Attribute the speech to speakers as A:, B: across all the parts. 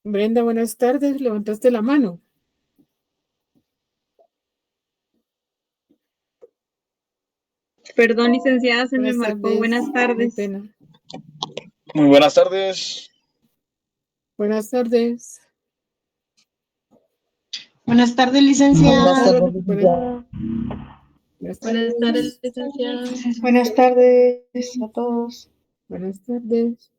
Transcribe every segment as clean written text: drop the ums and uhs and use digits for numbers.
A: Brenda, buenas tardes. Levantaste la mano.
B: Perdón, licenciada, se me
A: Buenas
B: marcó. Buenas
A: tardes. Qué
B: tardes.
A: pena.
C: Muy buenas tardes.
A: Buenas tardes.
D: Buenas tardes,
A: Buenas
E: Buenas
D: licenciada.
E: tardes,
A: tardes. Buenas,
E: licenciada.
A: buenas
B: Buenas tardes,
A: tardes.
B: licenciada.
D: Buenas tardes a todos.
A: Buenas tardes.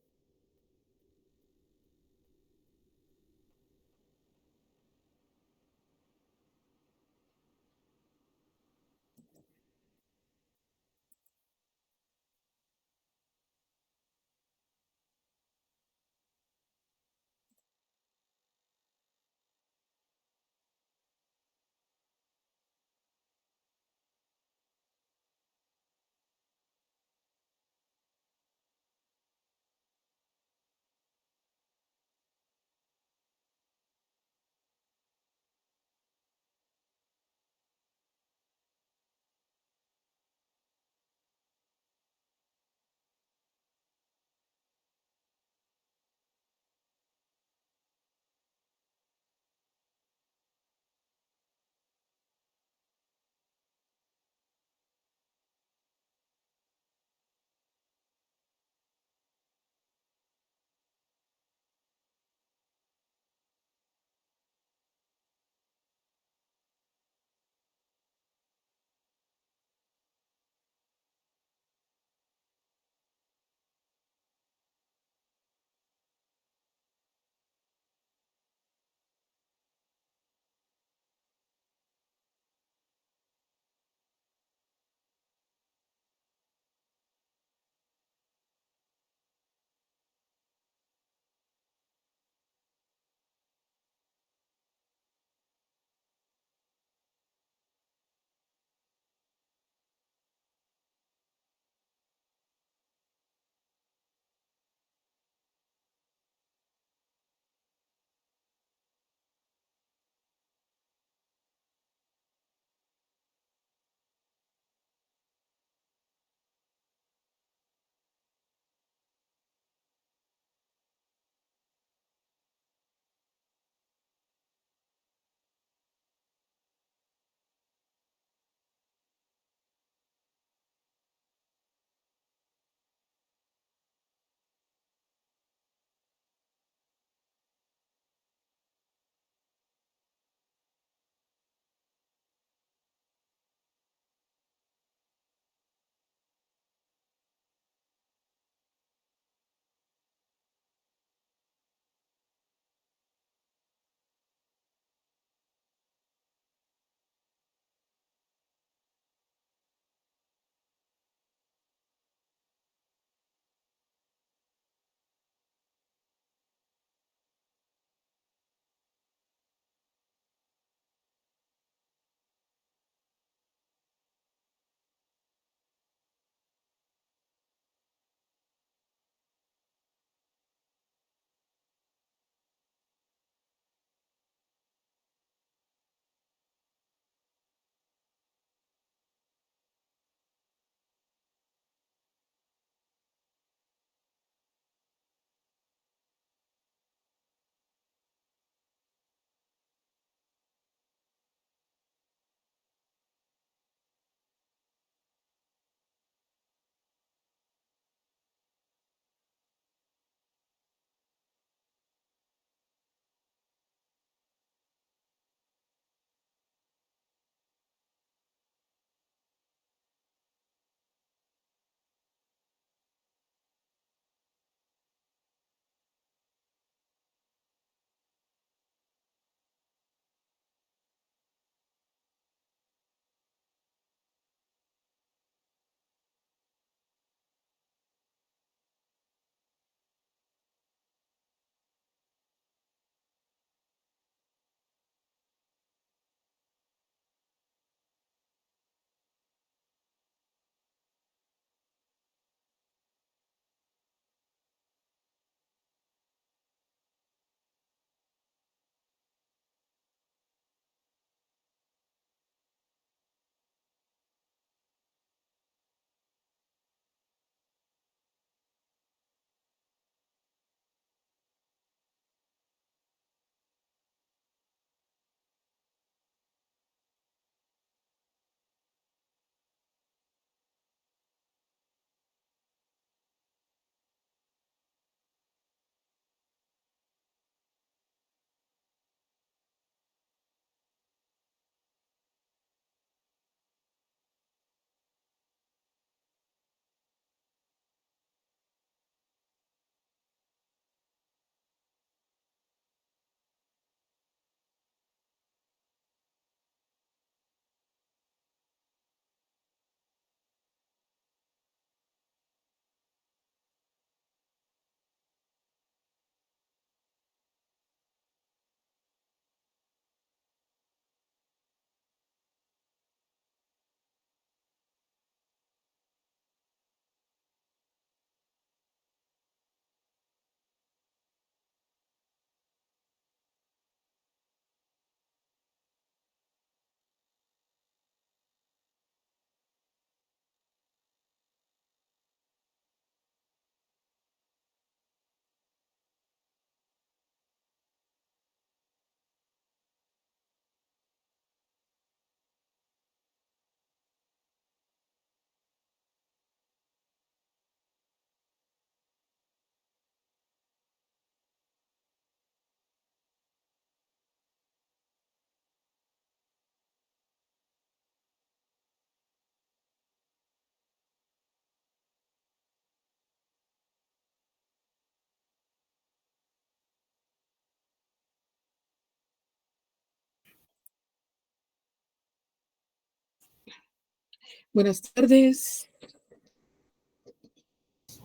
A: Buenas tardes.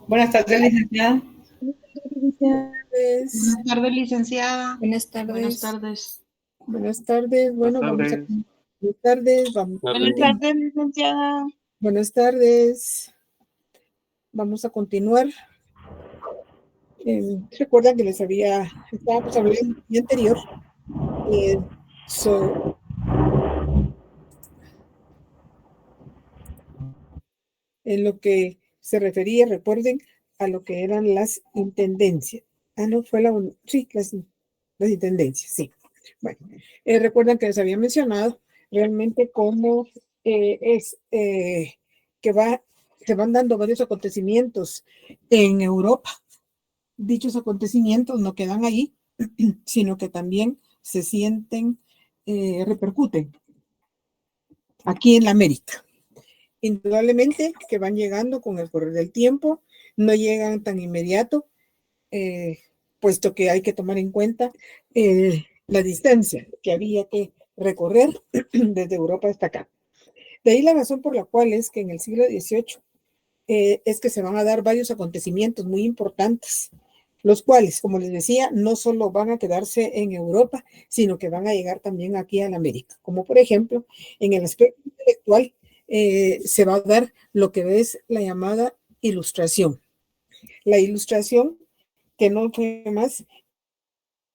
D: Buenas tardes, licenciada.
A: Buenas
D: Buenas tardes, licenciada.
B: Buenas
D: Buenas
B: tardes.
D: tardes.
A: Buenas tardes. Bueno,
C: Buenas
A: vamos a...
C: tardes.
A: Buenas tardes. Vamos.
D: Buenas tardes, licenciada.
A: Buenas tardes. Vamos a continuar. Recuerdan que estábamos hablando en el día anterior en lo que se refería, recuerden, a lo que eran las intendencias. No, fue sí, las intendencias, sí. Bueno, recuerdan que les había mencionado realmente cómo que se van dando varios acontecimientos en Europa. Dichos acontecimientos no quedan ahí, sino que también se sienten, repercuten aquí en la América. Indudablemente que van llegando con el correr del tiempo, no llegan tan inmediato, puesto que hay que tomar en cuenta la distancia que había que recorrer desde Europa hasta acá. De ahí la razón por la cual es que en el siglo XVIII es que se van a dar varios acontecimientos muy importantes, los cuales, como les decía, no solo van a quedarse en Europa, sino que van a llegar también aquí a la América, como por ejemplo, en el aspecto intelectual, se va a dar lo que es la llamada ilustración. La ilustración que no fue más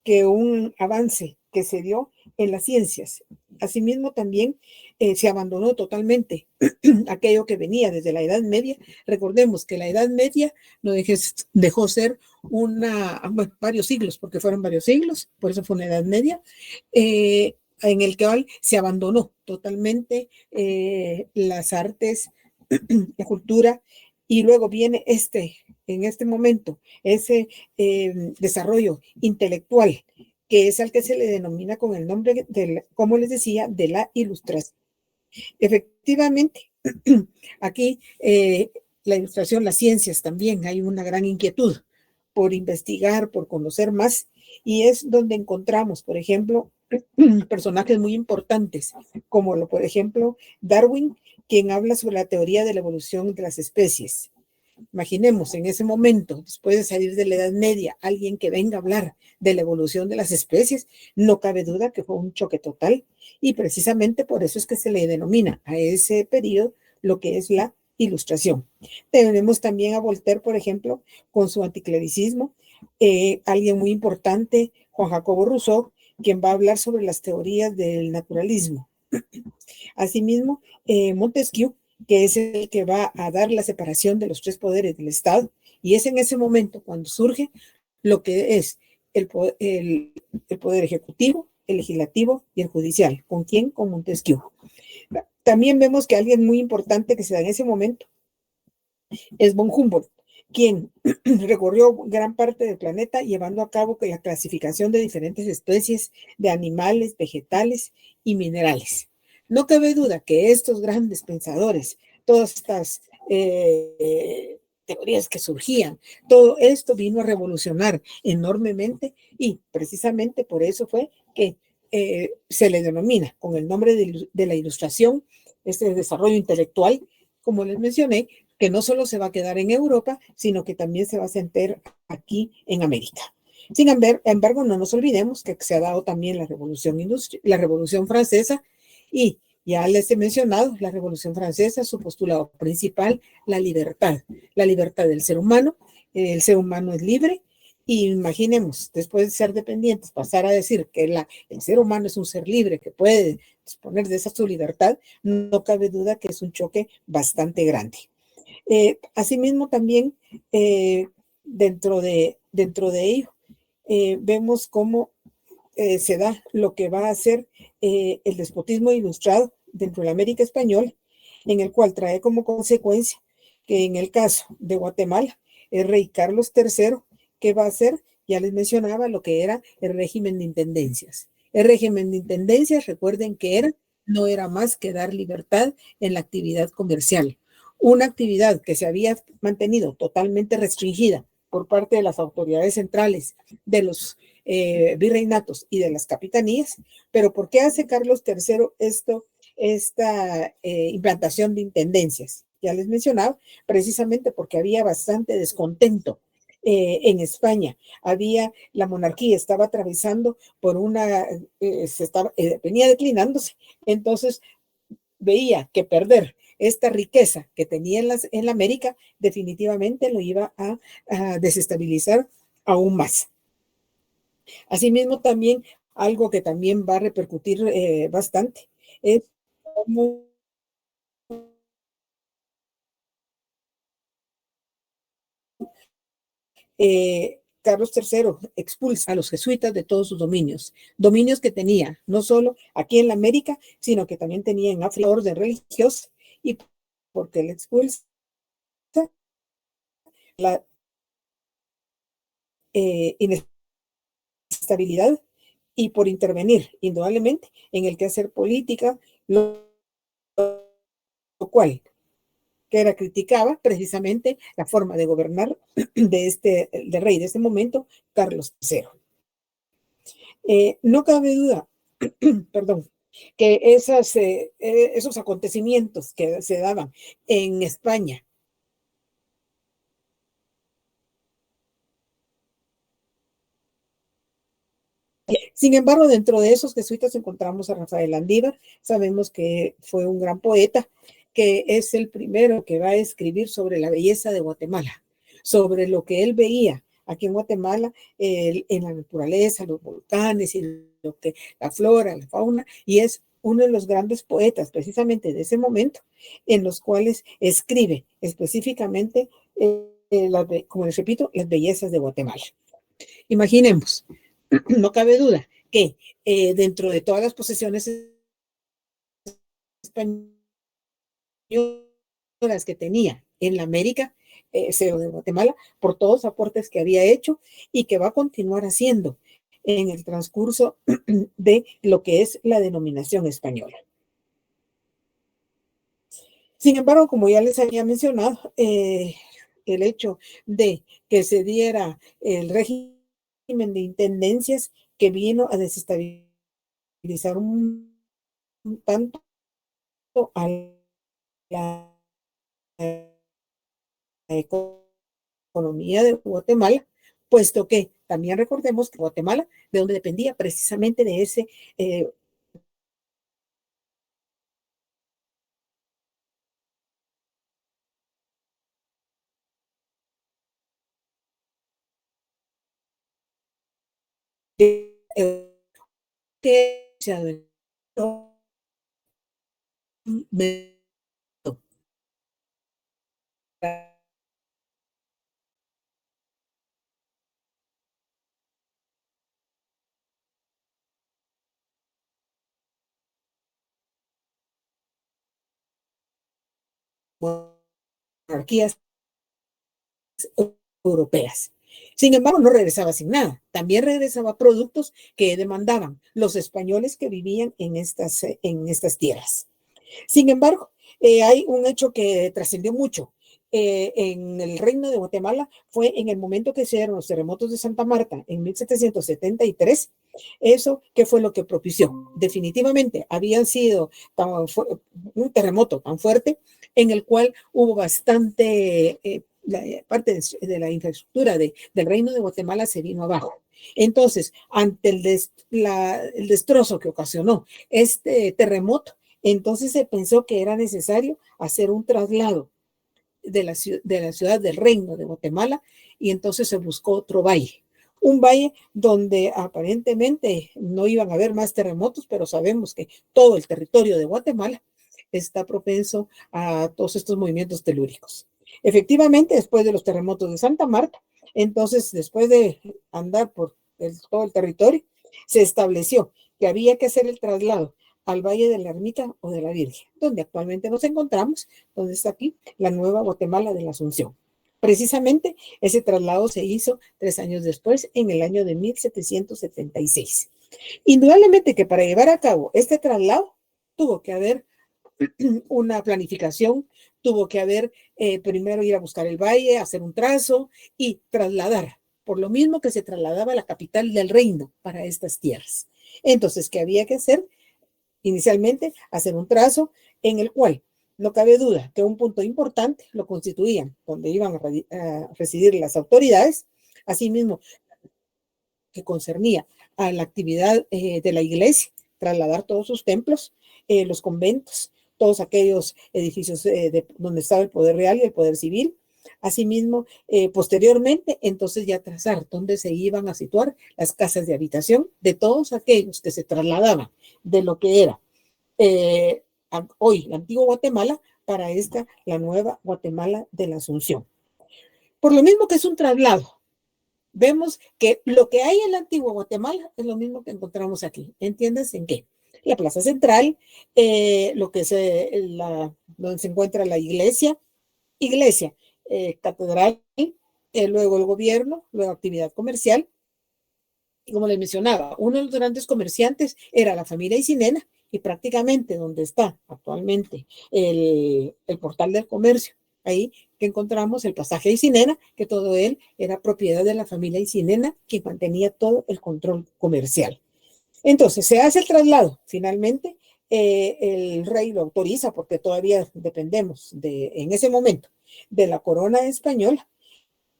A: que un avance que se dio en las ciencias. Asimismo, también se abandonó totalmente aquello que venía desde la Edad Media. Recordemos que la Edad Media no dejó ser varios siglos, porque fueron varios siglos, por eso fue una Edad Media, en el que se abandonó totalmente las artes, la cultura, y luego viene en este momento, ese desarrollo intelectual, que es al que se le denomina con el nombre, como les decía, de la ilustración. Efectivamente, aquí la ilustración, las ciencias también, hay una gran inquietud por investigar, por conocer más, y es donde encontramos, por ejemplo, personajes muy importantes, como por ejemplo Darwin, quien habla sobre la teoría de la evolución de las especies. Imaginemos en ese momento, después de salir de la Edad Media, alguien que venga a hablar de la evolución de las especies, no cabe duda que fue un choque total, y precisamente por eso es que se le denomina a ese periodo lo que es la Ilustración. Tenemos también a Voltaire, por ejemplo, con su anticlericismo, alguien muy importante, Juan Jacobo Rousseau, quien va a hablar sobre las teorías del naturalismo. Asimismo, Montesquieu, que es el que va a dar la separación de los tres poderes del Estado, y es en ese momento cuando surge lo que es el poder ejecutivo, el legislativo y el judicial. ¿Con quién? Con Montesquieu. También vemos que alguien muy importante que se da en ese momento es von Humboldt, quien recorrió gran parte del planeta llevando a cabo la clasificación de diferentes especies de animales, vegetales y minerales. No cabe duda que estos grandes pensadores, todas estas teorías que surgían, todo esto vino a revolucionar enormemente, y precisamente por eso fue que se le denomina con el nombre de la Ilustración, este desarrollo intelectual, como les mencioné, que no solo se va a quedar en Europa, sino que también se va a sentar aquí en América. Sin embargo, no nos olvidemos que se ha dado también la Revolución Francesa, y ya les he mencionado, la Revolución Francesa, su postulado principal, la libertad del ser humano. El ser humano es libre, y imaginemos, después de ser dependientes, pasar a decir que el ser humano es un ser libre que puede disponer de esa su libertad, no cabe duda que es un choque bastante grande. Asimismo, también dentro de ello, vemos cómo se da lo que va a ser el despotismo ilustrado dentro de la América española, en el cual trae como consecuencia que en el caso de Guatemala, el rey Carlos III, ¿qué va a hacer? Ya les mencionaba lo que era el régimen de intendencias. El régimen de intendencias, recuerden que no era más que dar libertad en la actividad comercial, una actividad que se había mantenido totalmente restringida por parte de las autoridades centrales, de los virreinatos y de las capitanías. Pero ¿por qué hace Carlos III esto esta implantación de intendencias. Ya les mencionaba, precisamente porque había bastante descontento en España. La monarquía estaba atravesando por venía declinándose. Entonces veía que perder esta riqueza que tenía en la América definitivamente lo iba a desestabilizar aún más. Asimismo, también algo que también va a repercutir bastante es cómo Carlos III expulsa a los jesuitas de todos sus dominios que tenía, no solo aquí en la América, sino que también tenía en África orden religiosa, y porque le expulsa la inestabilidad y por intervenir indudablemente en el quehacer política, lo cual que era criticaba precisamente la forma de gobernar del rey de este momento, Carlos III. No cabe duda, perdón, que esos acontecimientos que se daban en España Sin embargo, dentro de esos jesuitas encontramos a Rafael Landívar. Sabemos que fue un gran poeta, que es el primero que va a escribir sobre la belleza de Guatemala, sobre lo que él veía aquí en Guatemala, en la naturaleza, los volcanes y la flora, la fauna, y es uno de los grandes poetas precisamente de ese momento, en los cuales escribe específicamente, como les repito, las bellezas de Guatemala. Imaginemos, no cabe duda que dentro de todas las posesiones españolas que tenía en la América, de Guatemala, por todos los aportes que había hecho y que va a continuar haciendo en el transcurso de lo que es la denominación española. Sin embargo, como ya les había mencionado, el hecho de que se diera el régimen de intendencias que vino a desestabilizar un tanto a la economía de Guatemala, puesto que también recordemos que Guatemala, de donde dependía precisamente de ese monarquías europeas. Sin embargo, no regresaba sin nada. También regresaba productos que demandaban los españoles que vivían en estas tierras. Sin embargo, hay un hecho que trascendió mucho en el reino de Guatemala, fue en el momento que se dieron los terremotos de Santa Marta en 1773. Eso, ¿qué fue lo que propició? Definitivamente habían sido un terremoto tan fuerte en el cual hubo bastante, la parte de la infraestructura del reino de Guatemala se vino abajo. Entonces, ante el destrozo que ocasionó este terremoto, entonces se pensó que era necesario hacer un traslado de la ciudad del reino de Guatemala, y entonces se buscó otro valle. Un valle donde aparentemente no iban a haber más terremotos, pero sabemos que todo el territorio de Guatemala está propenso a todos estos movimientos telúricos. Efectivamente, después de los terremotos de Santa Marta, entonces después de andar por todo el territorio, se estableció que había que hacer el traslado al Valle de la Ermita o de la Virgen, donde actualmente nos encontramos, donde está aquí la nueva Guatemala de la Asunción. Precisamente ese traslado se hizo 3 años después, en el año de 1776. Indudablemente que para llevar a cabo este traslado tuvo que haber una planificación, tuvo que haber primero ir a buscar el valle, hacer un trazo y trasladar, por lo mismo que se trasladaba la capital del reino para estas tierras. Entonces, ¿qué había que hacer? inicialmente hacer un trazo en el cual no cabe duda que un punto importante lo constituían donde iban a residir las autoridades, asimismo que concernía a la actividad de la iglesia, trasladar todos sus templos, los conventos, todos aquellos edificios donde estaba el poder real y el poder civil. Asimismo, posteriormente, entonces ya trazar dónde se iban a situar las casas de habitación de todos aquellos que se trasladaban de lo que era hoy la antigua Guatemala para esta, la nueva Guatemala de la Asunción. Por lo mismo que es un traslado, vemos que lo que hay en la antigua Guatemala es lo mismo que encontramos aquí. ¿Entiendes en qué? La plaza central, lo que es donde se encuentra la iglesia, catedral, luego el gobierno, luego actividad comercial. Y como les mencionaba, uno de los grandes comerciantes era la familia Isinena, y prácticamente donde está actualmente el portal del comercio, ahí que encontramos el pasaje Isinena, que todo él era propiedad de la familia Isinena, que mantenía todo el control comercial. Entonces se hace el traslado, finalmente el rey lo autoriza porque todavía dependemos en ese momento de la corona española,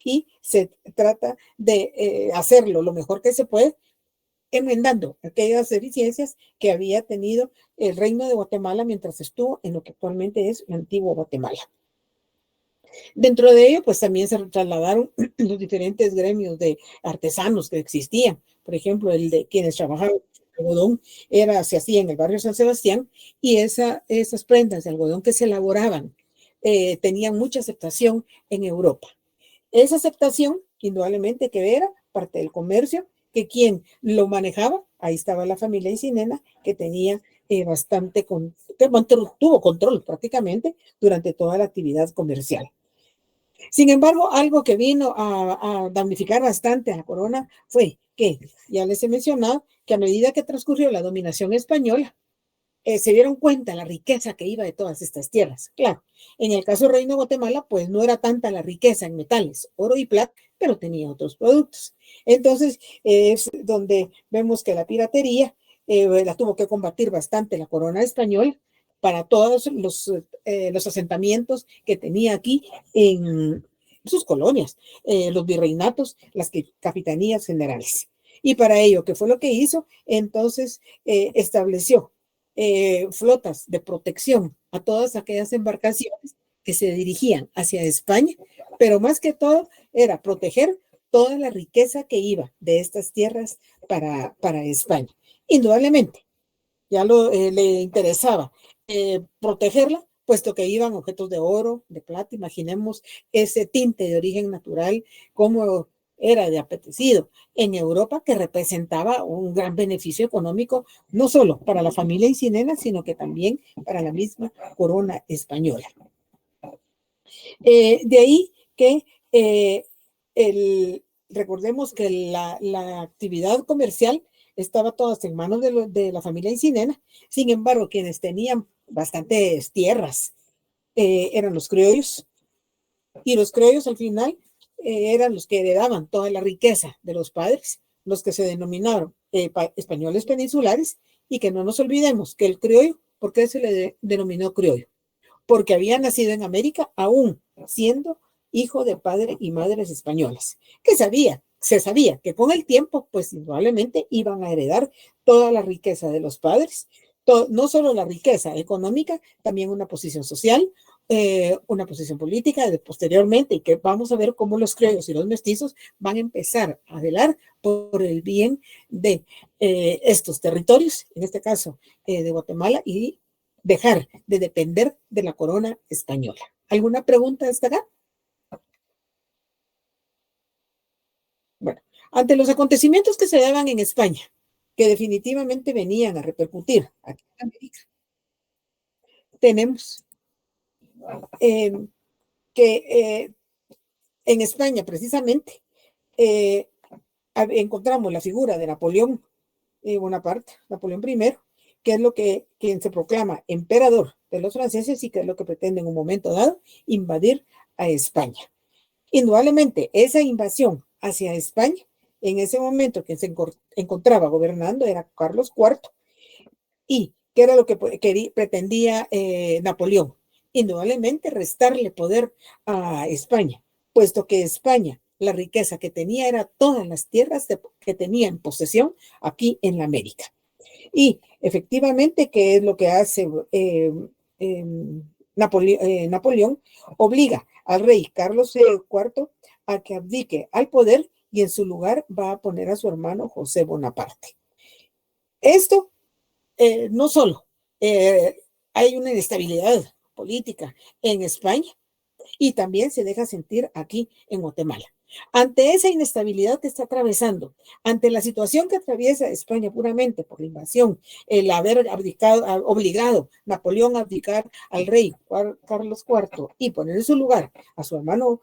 A: y se trata de hacerlo lo mejor que se puede, enmendando aquellas deficiencias que había tenido el reino de Guatemala mientras estuvo en lo que actualmente es la antigua Guatemala. Dentro de ello, pues también se trasladaron los diferentes gremios de artesanos que existían. Por ejemplo, el de quienes trabajaban el algodón se hacía en el barrio San Sebastián, y esas prendas de algodón que se elaboraban tenían mucha aceptación en Europa. Esa aceptación, indudablemente que era parte del comercio, que quien lo manejaba, ahí estaba la familia Isinena, que tenía tuvo control prácticamente durante toda la actividad comercial. Sin embargo, algo que vino a damnificar bastante a la corona fue que, ya les he mencionado, que a medida que transcurrió la dominación española, se dieron cuenta la riqueza que iba de todas estas tierras. Claro, en el caso del Reino de Guatemala, pues no era tanta la riqueza en metales, oro y plata, pero tenía otros productos. Entonces, es donde vemos que la piratería la tuvo que combatir bastante la corona española para todos los asentamientos que tenía aquí en sus colonias, los virreinatos, las capitanías generales. Y para ello, ¿qué fue lo que hizo? Entonces, estableció flotas de protección a todas aquellas embarcaciones que se dirigían hacia España, pero más que todo era proteger toda la riqueza que iba de estas tierras para España. Indudablemente, ya le interesaba protegerla, puesto que iban objetos de oro, de plata. Imaginemos ese tinte de origen natural, como era de apetecido en Europa, que representaba un gran beneficio económico, no solo para la familia Isinena, sino que también para la misma corona española. De ahí que recordemos que la actividad comercial estaba todas en manos de la familia Isinena. Sin embargo, quienes tenían bastantes tierras eran los criollos, y los criollos al final eran los que heredaban toda la riqueza de los padres, los que se denominaron españoles peninsulares, y que no nos olvidemos que el criollo, ¿por qué se le denominó criollo? Porque había nacido en América aún siendo hijo de padre y madres españolas, que se sabía que con el tiempo, pues indudablemente iban a heredar toda la riqueza de los padres, no solo la riqueza económica, también una posición social, una posición política posteriormente, y que vamos a ver cómo los criollos y los mestizos van a empezar a velar por el bien de estos territorios, en este caso de Guatemala, y dejar de depender de la corona española. ¿Alguna pregunta hasta acá? Bueno, ante los acontecimientos que se daban en España, que definitivamente venían a repercutir aquí en América, tenemos que en España precisamente encontramos la figura de Napoleón Bonaparte, Napoleón I, que es quien se proclama emperador de los franceses, y que es lo que pretende en un momento dado invadir a España. Indudablemente, esa invasión hacia España, en ese momento quien se encontraba gobernando era Carlos IV, y ¿Qué era lo que pretendía Napoleón? Indudablemente restarle poder a España, puesto que España, la riqueza que tenía era todas las tierras que tenía en posesión aquí en la América. Y efectivamente, ¿qué es lo que hace Napoleón? Obliga al rey Carlos IV a que abdique al poder y en su lugar va a poner a su hermano José Bonaparte. Esto no solo hay una inestabilidad política en España y también se deja sentir aquí en Guatemala. Ante esa inestabilidad que está atravesando, ante la situación que atraviesa España puramente por la invasión, el haber obligado Napoleón a abdicar al rey Carlos IV y poner en su lugar a su hermano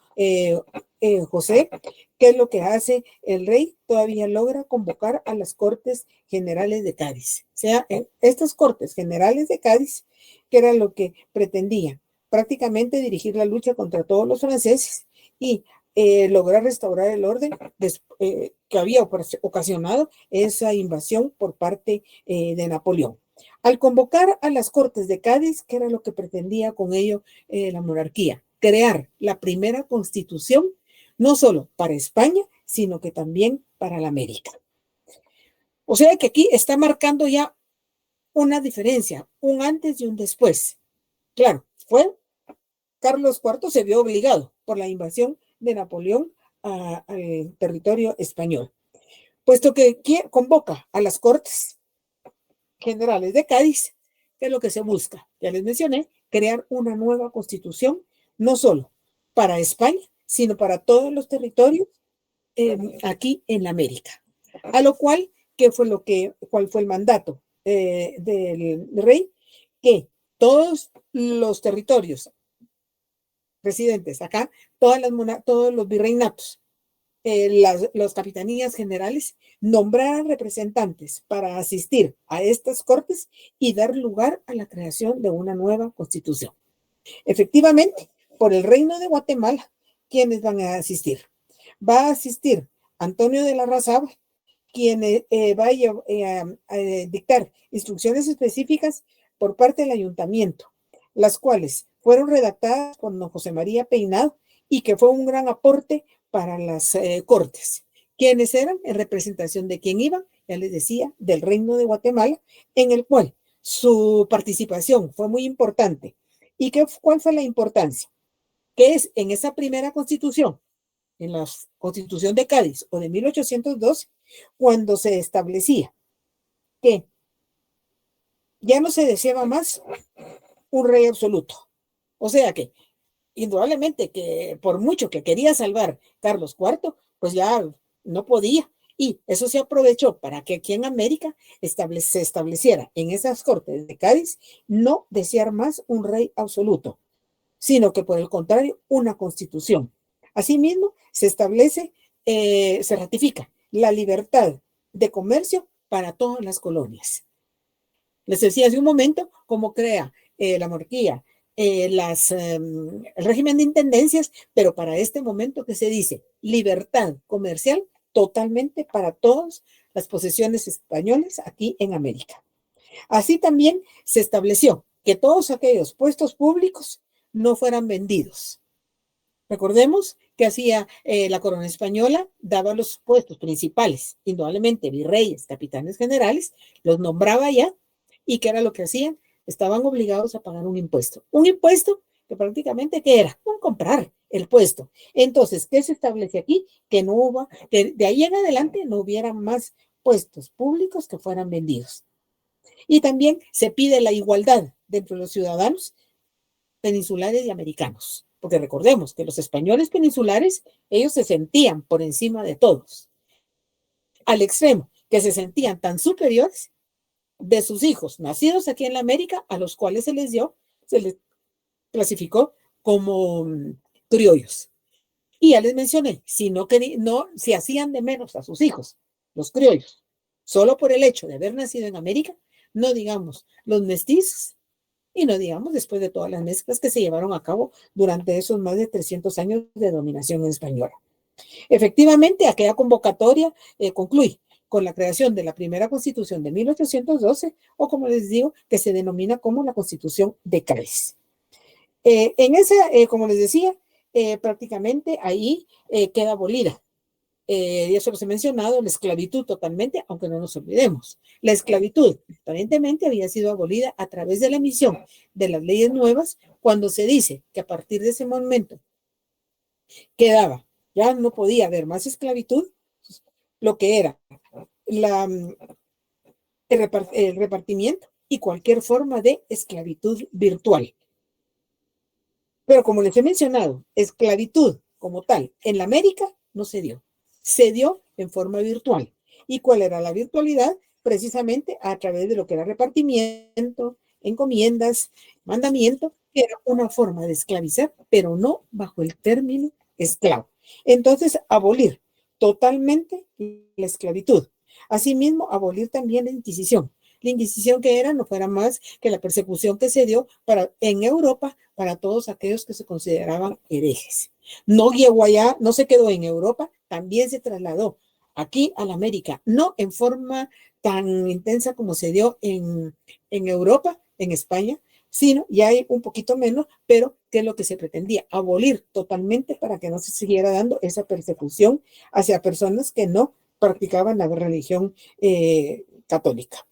A: José, ¿qué es lo que hace el rey? Todavía logra convocar a las Cortes Generales de Cádiz. O sea, estas Cortes Generales de Cádiz, que era lo que pretendían prácticamente dirigir la lucha contra todos los franceses y lograr restaurar el orden que había ocasionado esa invasión por parte de Napoleón. Al convocar a las Cortes de Cádiz, ¿qué era lo que pretendía con ello la monarquía? Crear la primera constitución, no solo para España, sino que también para la América. O sea que aquí está marcando ya una diferencia, un antes y un después. Claro, Carlos IV se vio obligado por la invasión de Napoleón al territorio español, puesto que convoca a las Cortes Generales de Cádiz, que es lo que se busca, ya les mencioné, crear una nueva constitución, no solo para España, sino para todos los territorios aquí en la América. A lo cual, ¿cuál fue el mandato del rey? Que todos los territorios residentes acá, todos los virreinatos, las capitanías generales, nombraran representantes para asistir a estas cortes y dar lugar a la creación de una nueva constitución. Efectivamente, por el Reino de Guatemala, ¿quiénes van a asistir? Va a asistir Antonio de Larrazábal, quien va a dictar instrucciones específicas por parte del ayuntamiento, las cuales fueron redactadas por don José María Peinado y que fue un gran aporte para las cortes. ¿Quiénes eran? En representación de quién iban, ya les decía, del Reino de Guatemala, en el cual su participación fue muy importante. ¿Y cuál fue la importancia? Que es en esa primera constitución, en la Constitución de Cádiz o de 1812, cuando se establecía que ya no se deseaba más un rey absoluto. O sea que, indudablemente, que por mucho que quería salvar Carlos IV, pues ya no podía. Y eso se aprovechó para que aquí en América se estableciera en esas Cortes de Cádiz no desear más un rey absoluto, sino que por el contrario, una constitución. Asimismo, se establece, se ratifica la libertad de comercio para todas las colonias. Les decía hace un momento cómo crea la monarquía el régimen de intendencias, pero para este momento que se dice libertad comercial totalmente para todas las posesiones españolas aquí en América. Así también se estableció que todos aquellos puestos públicos no fueran vendidos. Recordemos que hacía la corona española, daba los puestos principales, indudablemente virreyes, capitanes generales, los nombraba ya, y ¿qué era lo que hacían? Estaban obligados a pagar un impuesto. Un impuesto que prácticamente, ¿qué era? Un comprar el puesto. Entonces, ¿qué se establece aquí? Que no hubo, que de ahí en adelante no hubiera más puestos públicos que fueran vendidos. Y también se pide la igualdad dentro de los ciudadanos peninsulares y americanos. Porque recordemos que los españoles peninsulares, ellos se sentían por encima de todos. Al extremo, que se sentían tan superiores de sus hijos nacidos aquí en la América, a los cuales se les clasificó como criollos. Y ya les mencioné, si hacían de menos a sus hijos, los criollos, solo por el hecho de haber nacido en América, no digamos los mestizos, y no digamos después de todas las mezclas que se llevaron a cabo durante esos más de 300 años de dominación española. Efectivamente, aquella convocatoria concluye con la creación de la primera Constitución de 1812, o como les digo, que se denomina como la Constitución de Cádiz. En esa, como les decía, prácticamente ahí queda abolida. Ya se los he mencionado, la esclavitud totalmente, aunque no nos olvidemos. La esclavitud aparentemente había sido abolida a través de la emisión de las leyes nuevas, cuando se dice que a partir de ese momento quedaba, ya no podía haber más esclavitud, lo que era la, el repartimiento y cualquier forma de esclavitud virtual. Pero como les he mencionado, esclavitud como tal en la América no se dio. Se dio en forma virtual. ¿Y cuál era la virtualidad? Precisamente a través de lo que era repartimiento, encomiendas, mandamiento, que era una forma de esclavizar, pero no bajo el término esclavo. Entonces, abolir totalmente la esclavitud. Asimismo, abolir también la Inquisición. La Inquisición que era no fuera más que la persecución que se dio en Europa para todos aquellos que se consideraban herejes. No llegó allá, no se quedó en Europa, también se trasladó aquí a la América, no en forma tan intensa como se dio en Europa, en España, sino ya hay un poquito menos, pero ¿qué es lo que se pretendía? Abolir totalmente para que no se siguiera dando esa persecución hacia personas que no practicaban la religión católica.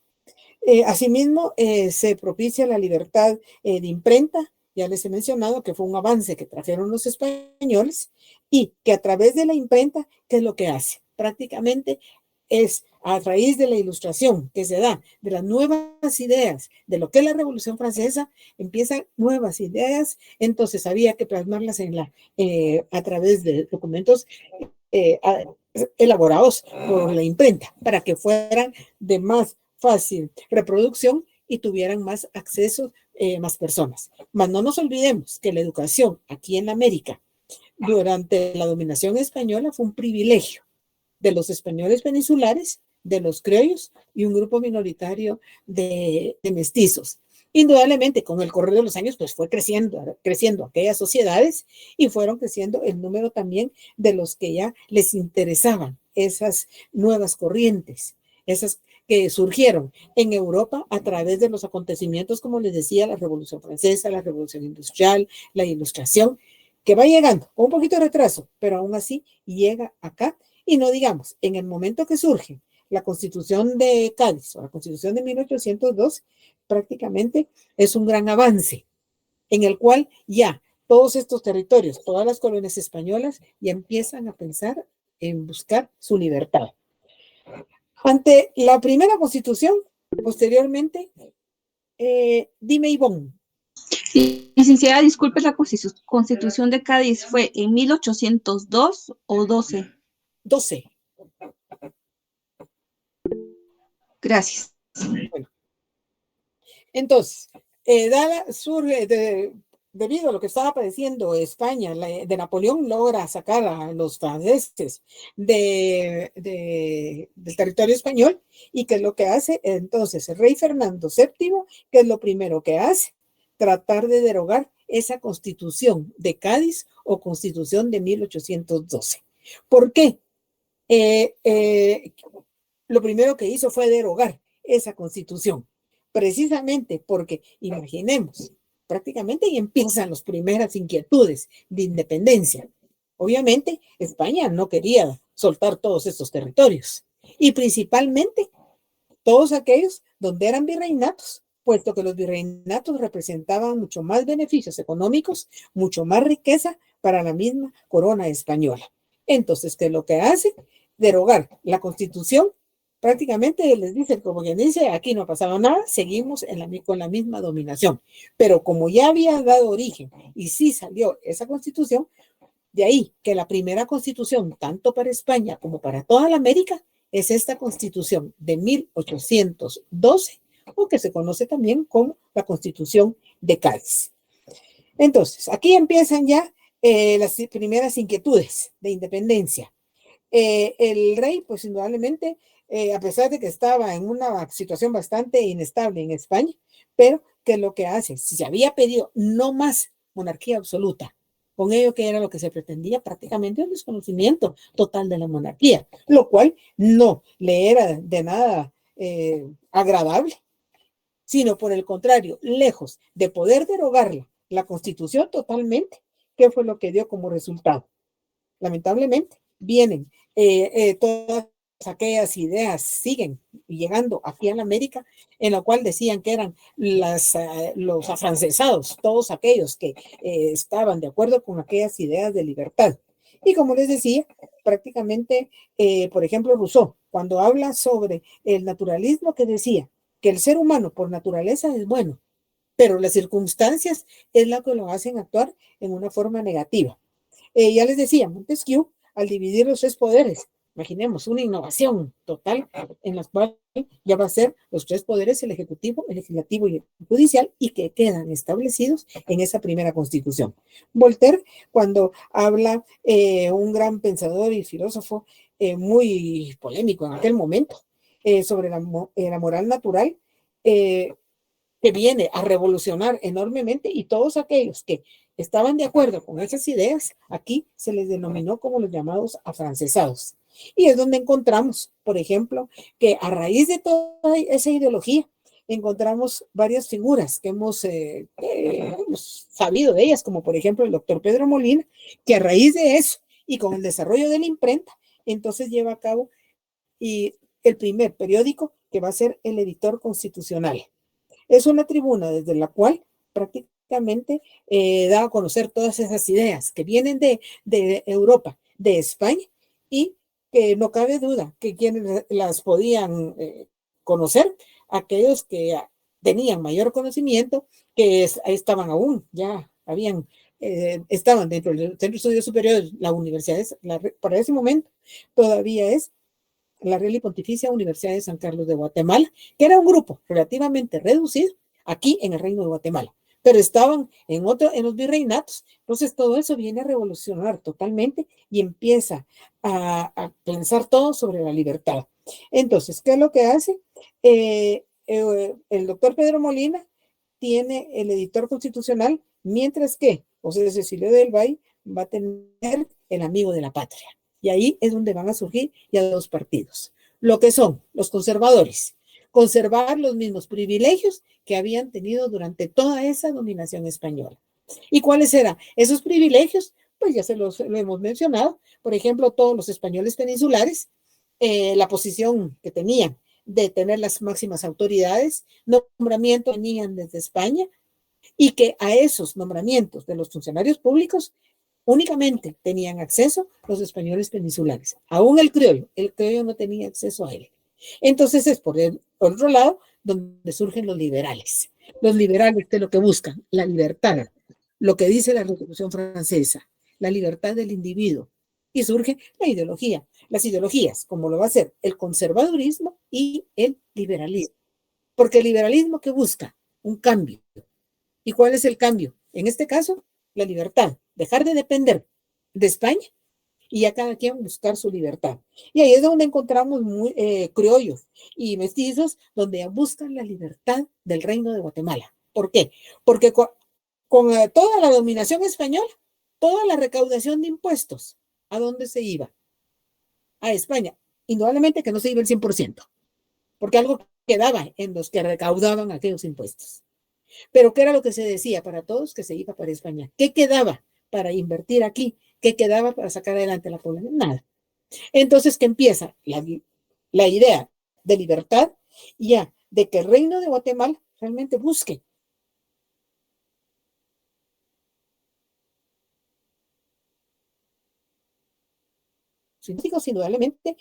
A: Asimismo, se propicia la libertad de imprenta. Ya les he mencionado que fue un avance que trajeron los españoles y que a través de la imprenta, ¿qué es lo que hace? Prácticamente es a raíz de la ilustración que se da de las nuevas ideas de lo que es la Revolución Francesa, empiezan nuevas ideas, entonces había que plasmarlas a través de documentos elaborados por la imprenta para que fueran de más fácil reproducción y tuvieran más acceso más personas. Mas no nos olvidemos que la educación aquí en América durante la dominación española fue un privilegio de los españoles peninsulares, de los criollos y un grupo minoritario de mestizos. Indudablemente, con el correr de los años, pues fue creciendo aquellas sociedades y fueron creciendo el número también de los que ya les interesaban esas nuevas corrientes, esas que surgieron en Europa a través de los acontecimientos, como les decía, la Revolución Francesa, la Revolución Industrial, la Ilustración, que va llegando con un poquito de retraso, pero aún así llega acá. Y no digamos, en el momento que surge la Constitución de Cádiz o la Constitución de 1802, prácticamente es un gran avance en el cual ya todos estos territorios, todas las colonias españolas ya empiezan a pensar en buscar su libertad. Ante la primera Constitución, posteriormente, dime Ivonne.
B: Licenciada, disculpe, la Constitución de Cádiz fue en 1802 o 12.
A: 12.
B: Gracias.
A: Bueno. Entonces, surge debido a lo que estaba padeciendo España, de Napoleón logra sacar a los franceses del territorio español, y ¿qué es lo que hace? Entonces, el rey Fernando VII, ¿qué es lo primero que hace? Tratar de derogar esa Constitución de Cádiz o Constitución de 1812. ¿Por qué? Lo primero que hizo fue derogar esa Constitución, precisamente porque, imaginemos, prácticamente y empiezan las primeras inquietudes de independencia. Obviamente, España no quería soltar todos estos territorios, y principalmente todos aquellos donde eran virreinatos, puesto que los virreinatos representaban mucho más beneficios económicos, mucho más riqueza para la misma corona española. Entonces, ¿qué es lo que hace? Derogar la Constitución. Prácticamente les dicen, como quien dice, aquí no ha pasado nada, seguimos con la misma dominación. Pero como ya había dado origen y sí salió esa Constitución, de ahí que la primera Constitución, tanto para España como para toda la América, es esta Constitución de 1812, o que se conoce también como la Constitución de Cádiz. Entonces, aquí empiezan ya las primeras inquietudes de independencia. El rey, pues indudablemente, a pesar de que estaba en una situación bastante inestable en España, pero ¿qué es lo que hace? Si se había pedido no más monarquía absoluta, Con ello, que era lo que se pretendía, prácticamente un desconocimiento total de la monarquía, lo cual no le era de nada agradable, sino por el contrario, lejos de poder derogarla, la Constitución totalmente, ¿qué fue lo que dio como resultado? Lamentablemente, vienen todas aquellas ideas, siguen llegando aquí a la América, en la cual decían que eran los afrancesados, todos aquellos que estaban de acuerdo con aquellas ideas de libertad. Y como les decía, prácticamente, por ejemplo, Rousseau, cuando habla sobre el naturalismo, que decía que el ser humano por naturaleza es bueno, pero las circunstancias es la que lo hacen actuar en una forma negativa. Ya les decía, Montesquieu, al dividir los 3 poderes, imaginemos una innovación total en la cual ya va a ser los 3 poderes, el ejecutivo, el legislativo y el judicial, y que quedan establecidos en esa primera constitución. Voltaire, cuando habla, un gran pensador y filósofo muy polémico en aquel momento, sobre la moral natural, que viene a revolucionar enormemente, y todos aquellos que estaban de acuerdo con esas ideas, aquí se les denominó como los llamados afrancesados. Y es donde encontramos, por ejemplo, que a raíz de toda esa ideología, encontramos varias figuras que hemos sabido de ellas, como por ejemplo el doctor Pedro Molina, que a raíz de eso y con el desarrollo de la imprenta, entonces lleva a cabo y el primer periódico que va a ser el Editor Constitucional. Es una tribuna desde la cual prácticamente da a conocer todas esas ideas que vienen de Europa, de España, y que no cabe duda que quienes las podían conocer, aquellos que tenían mayor conocimiento, que estaban aún, ya habían, estaban dentro del Centro de Estudios Superiores, la universidad, para ese momento todavía es la Real y Pontificia Universidad de San Carlos de Guatemala, que era un grupo relativamente reducido aquí en el Reino de Guatemala, pero estaban en los virreinatos. Entonces todo eso viene a revolucionar totalmente y empieza a pensar todo sobre la libertad. Entonces, ¿qué es lo que hace? El doctor Pedro Molina tiene el editor constitucional, mientras que José Cecilio del Valle va a tener el amigo de la patria. Y ahí es donde van a surgir ya 2 partidos. Lo que son los conservadores, conservar los mismos privilegios que habían tenido durante toda esa dominación española. ¿Y cuáles eran esos privilegios? Pues ya lo hemos mencionado. Por ejemplo, todos los españoles peninsulares, la posición que tenían de tener las máximas autoridades, nombramientos venían desde España, y que a esos nombramientos de los funcionarios públicos únicamente tenían acceso los españoles peninsulares. Aún el criollo no tenía acceso a él. Entonces es por el otro lado donde surgen los liberales. Los liberales, que es lo que buscan, la libertad, lo que dice la Revolución Francesa, la libertad del individuo. Y surge la ideología, las ideologías, como lo va a ser el conservadurismo y el liberalismo. Porque el liberalismo, ¿qué busca? Un cambio. ¿Y cuál es el cambio? En este caso, la libertad, dejar de depender de España y a cada quien buscar su libertad. Y ahí es donde encontramos criollos y mestizos, donde buscan la libertad del Reino de Guatemala. ¿Por qué? Porque con toda la dominación española, toda la recaudación de impuestos, ¿a dónde se iba? A España. Indudablemente que no se iba el 100%, porque algo quedaba en los que recaudaban aquellos impuestos. Pero ¿qué era lo que se decía para todos? Que se iba para España. ¿Qué quedaba para invertir aquí? ¿Qué quedaba para sacar adelante la población? Nada. Entonces, ¿qué empieza? La idea de libertad, ya, de que el Reino de Guatemala realmente busque científicos, indudablemente,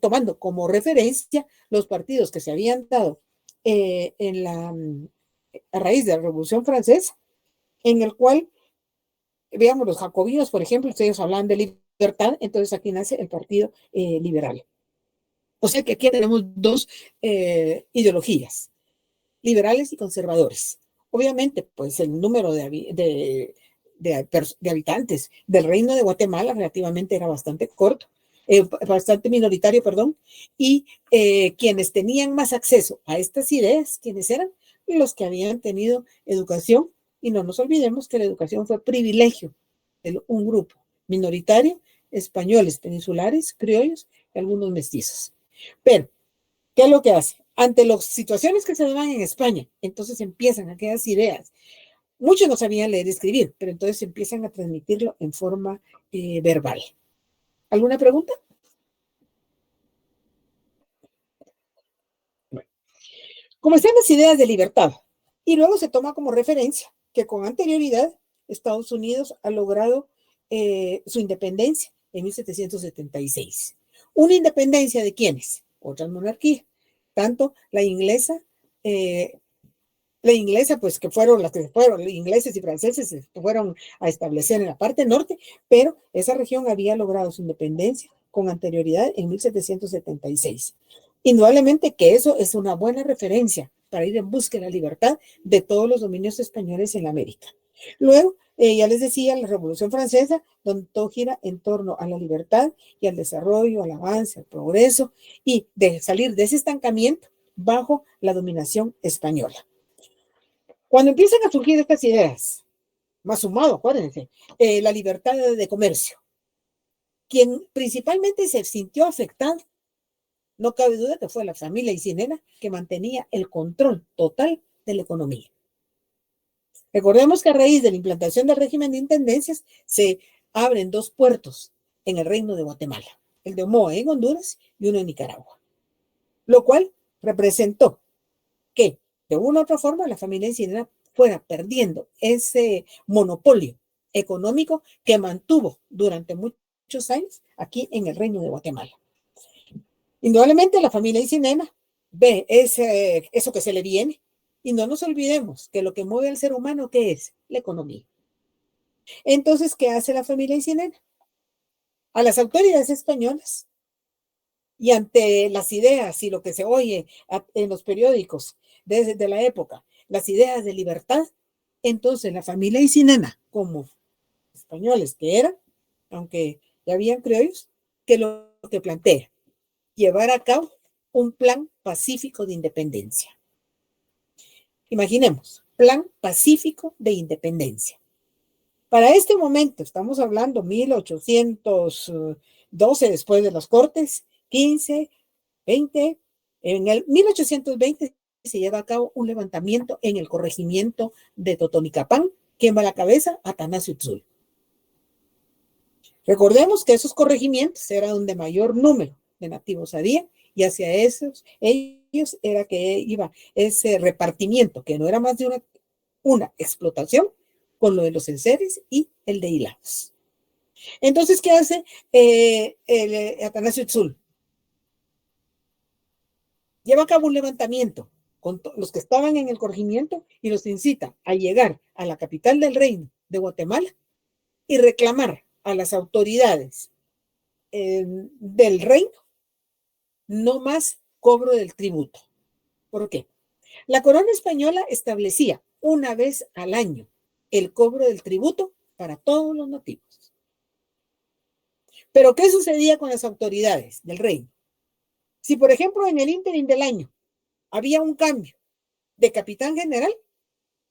A: tomando como referencia los partidos que se habían dado a raíz de la Revolución Francesa, en el cual, veamos, los jacobinos, por ejemplo, ellos hablan de libertad, entonces aquí nace el Partido Liberal. O sea que aquí tenemos 2 ideologías, liberales y conservadores. Obviamente, pues el número de habitantes del Reino de Guatemala relativamente era bastante corto, bastante minoritario, perdón, y quienes tenían más acceso a estas ideas, ¿quiénes eran? Los que habían tenido educación, y no nos olvidemos que la educación fue privilegio un grupo minoritario, españoles peninsulares, criollos y algunos mestizos. Pero, ¿qué es lo que hace? Ante las situaciones que se daban en España, entonces empiezan aquellas ideas. Muchos no sabían leer y escribir, pero entonces empiezan a transmitirlo en forma verbal. ¿Alguna pregunta? Bueno, como están las ideas de libertad, y luego se toma como referencia que con anterioridad Estados Unidos ha logrado su independencia en 1776. ¿Una independencia de quiénes? Otras monarquías, tanto la inglesa, pues que fueron las que fueron, ingleses y franceses se fueron a establecer en la parte norte, pero esa región había logrado su independencia con anterioridad en 1776. Indudablemente que eso es una buena referencia para ir en busca de la libertad de todos los dominios españoles en América. Luego, ya les decía, la Revolución Francesa, donde todo gira en torno a la libertad y al desarrollo, al avance, al progreso, y de salir de ese estancamiento bajo la dominación española. Cuando empiezan a surgir estas ideas, más sumado, acuérdense, la libertad de comercio, quien principalmente se sintió afectado, no cabe duda que fue la familia Aycinena que mantenía el control total de la economía. Recordemos que a raíz de la implantación del régimen de intendencias se abren 2 puertos en el Reino de Guatemala, el de Omoa en Honduras y uno en Nicaragua, lo cual representó que de una u otra forma la familia Aycinena fuera perdiendo ese monopolio económico que mantuvo durante muchos años aquí en el Reino de Guatemala. Indudablemente la familia Aycinena ve eso que se le viene, y no nos olvidemos que lo que mueve al ser humano, ¿qué es? La economía. Entonces, ¿qué hace la familia Aycinena? A las autoridades españolas y ante las ideas y lo que se oye en los periódicos desde la época, las ideas de libertad, entonces la familia Aycinena, como españoles que eran, aunque ya habían criollos, que lo que plantea, llevar a cabo un plan pacífico de independencia. Imaginemos, plan pacífico de independencia. Para este momento, estamos hablando 1812 después de las Cortes, 15, 20, en el 1820 se lleva a cabo un levantamiento en el corregimiento de Totonicapán. ¿Quién va a la cabeza? Atanasio Tzul. Recordemos que esos corregimientos eran donde mayor número de nativos había, y hacia ellos era que iba ese repartimiento, que no era más de una explotación, con lo de los enseres y el de hilados. Entonces, ¿qué hace Atanasio Tzul? Lleva a cabo un levantamiento con los que estaban en el corregimiento y los incita a llegar a la capital del reino de Guatemala y reclamar a las autoridades del reino no más cobro del tributo. ¿Por qué? La corona española establecía una vez al año el cobro del tributo para todos los nativos. Pero ¿qué sucedía con las autoridades del reino? Si, por ejemplo, en el ínterin del año había un cambio de capitán general,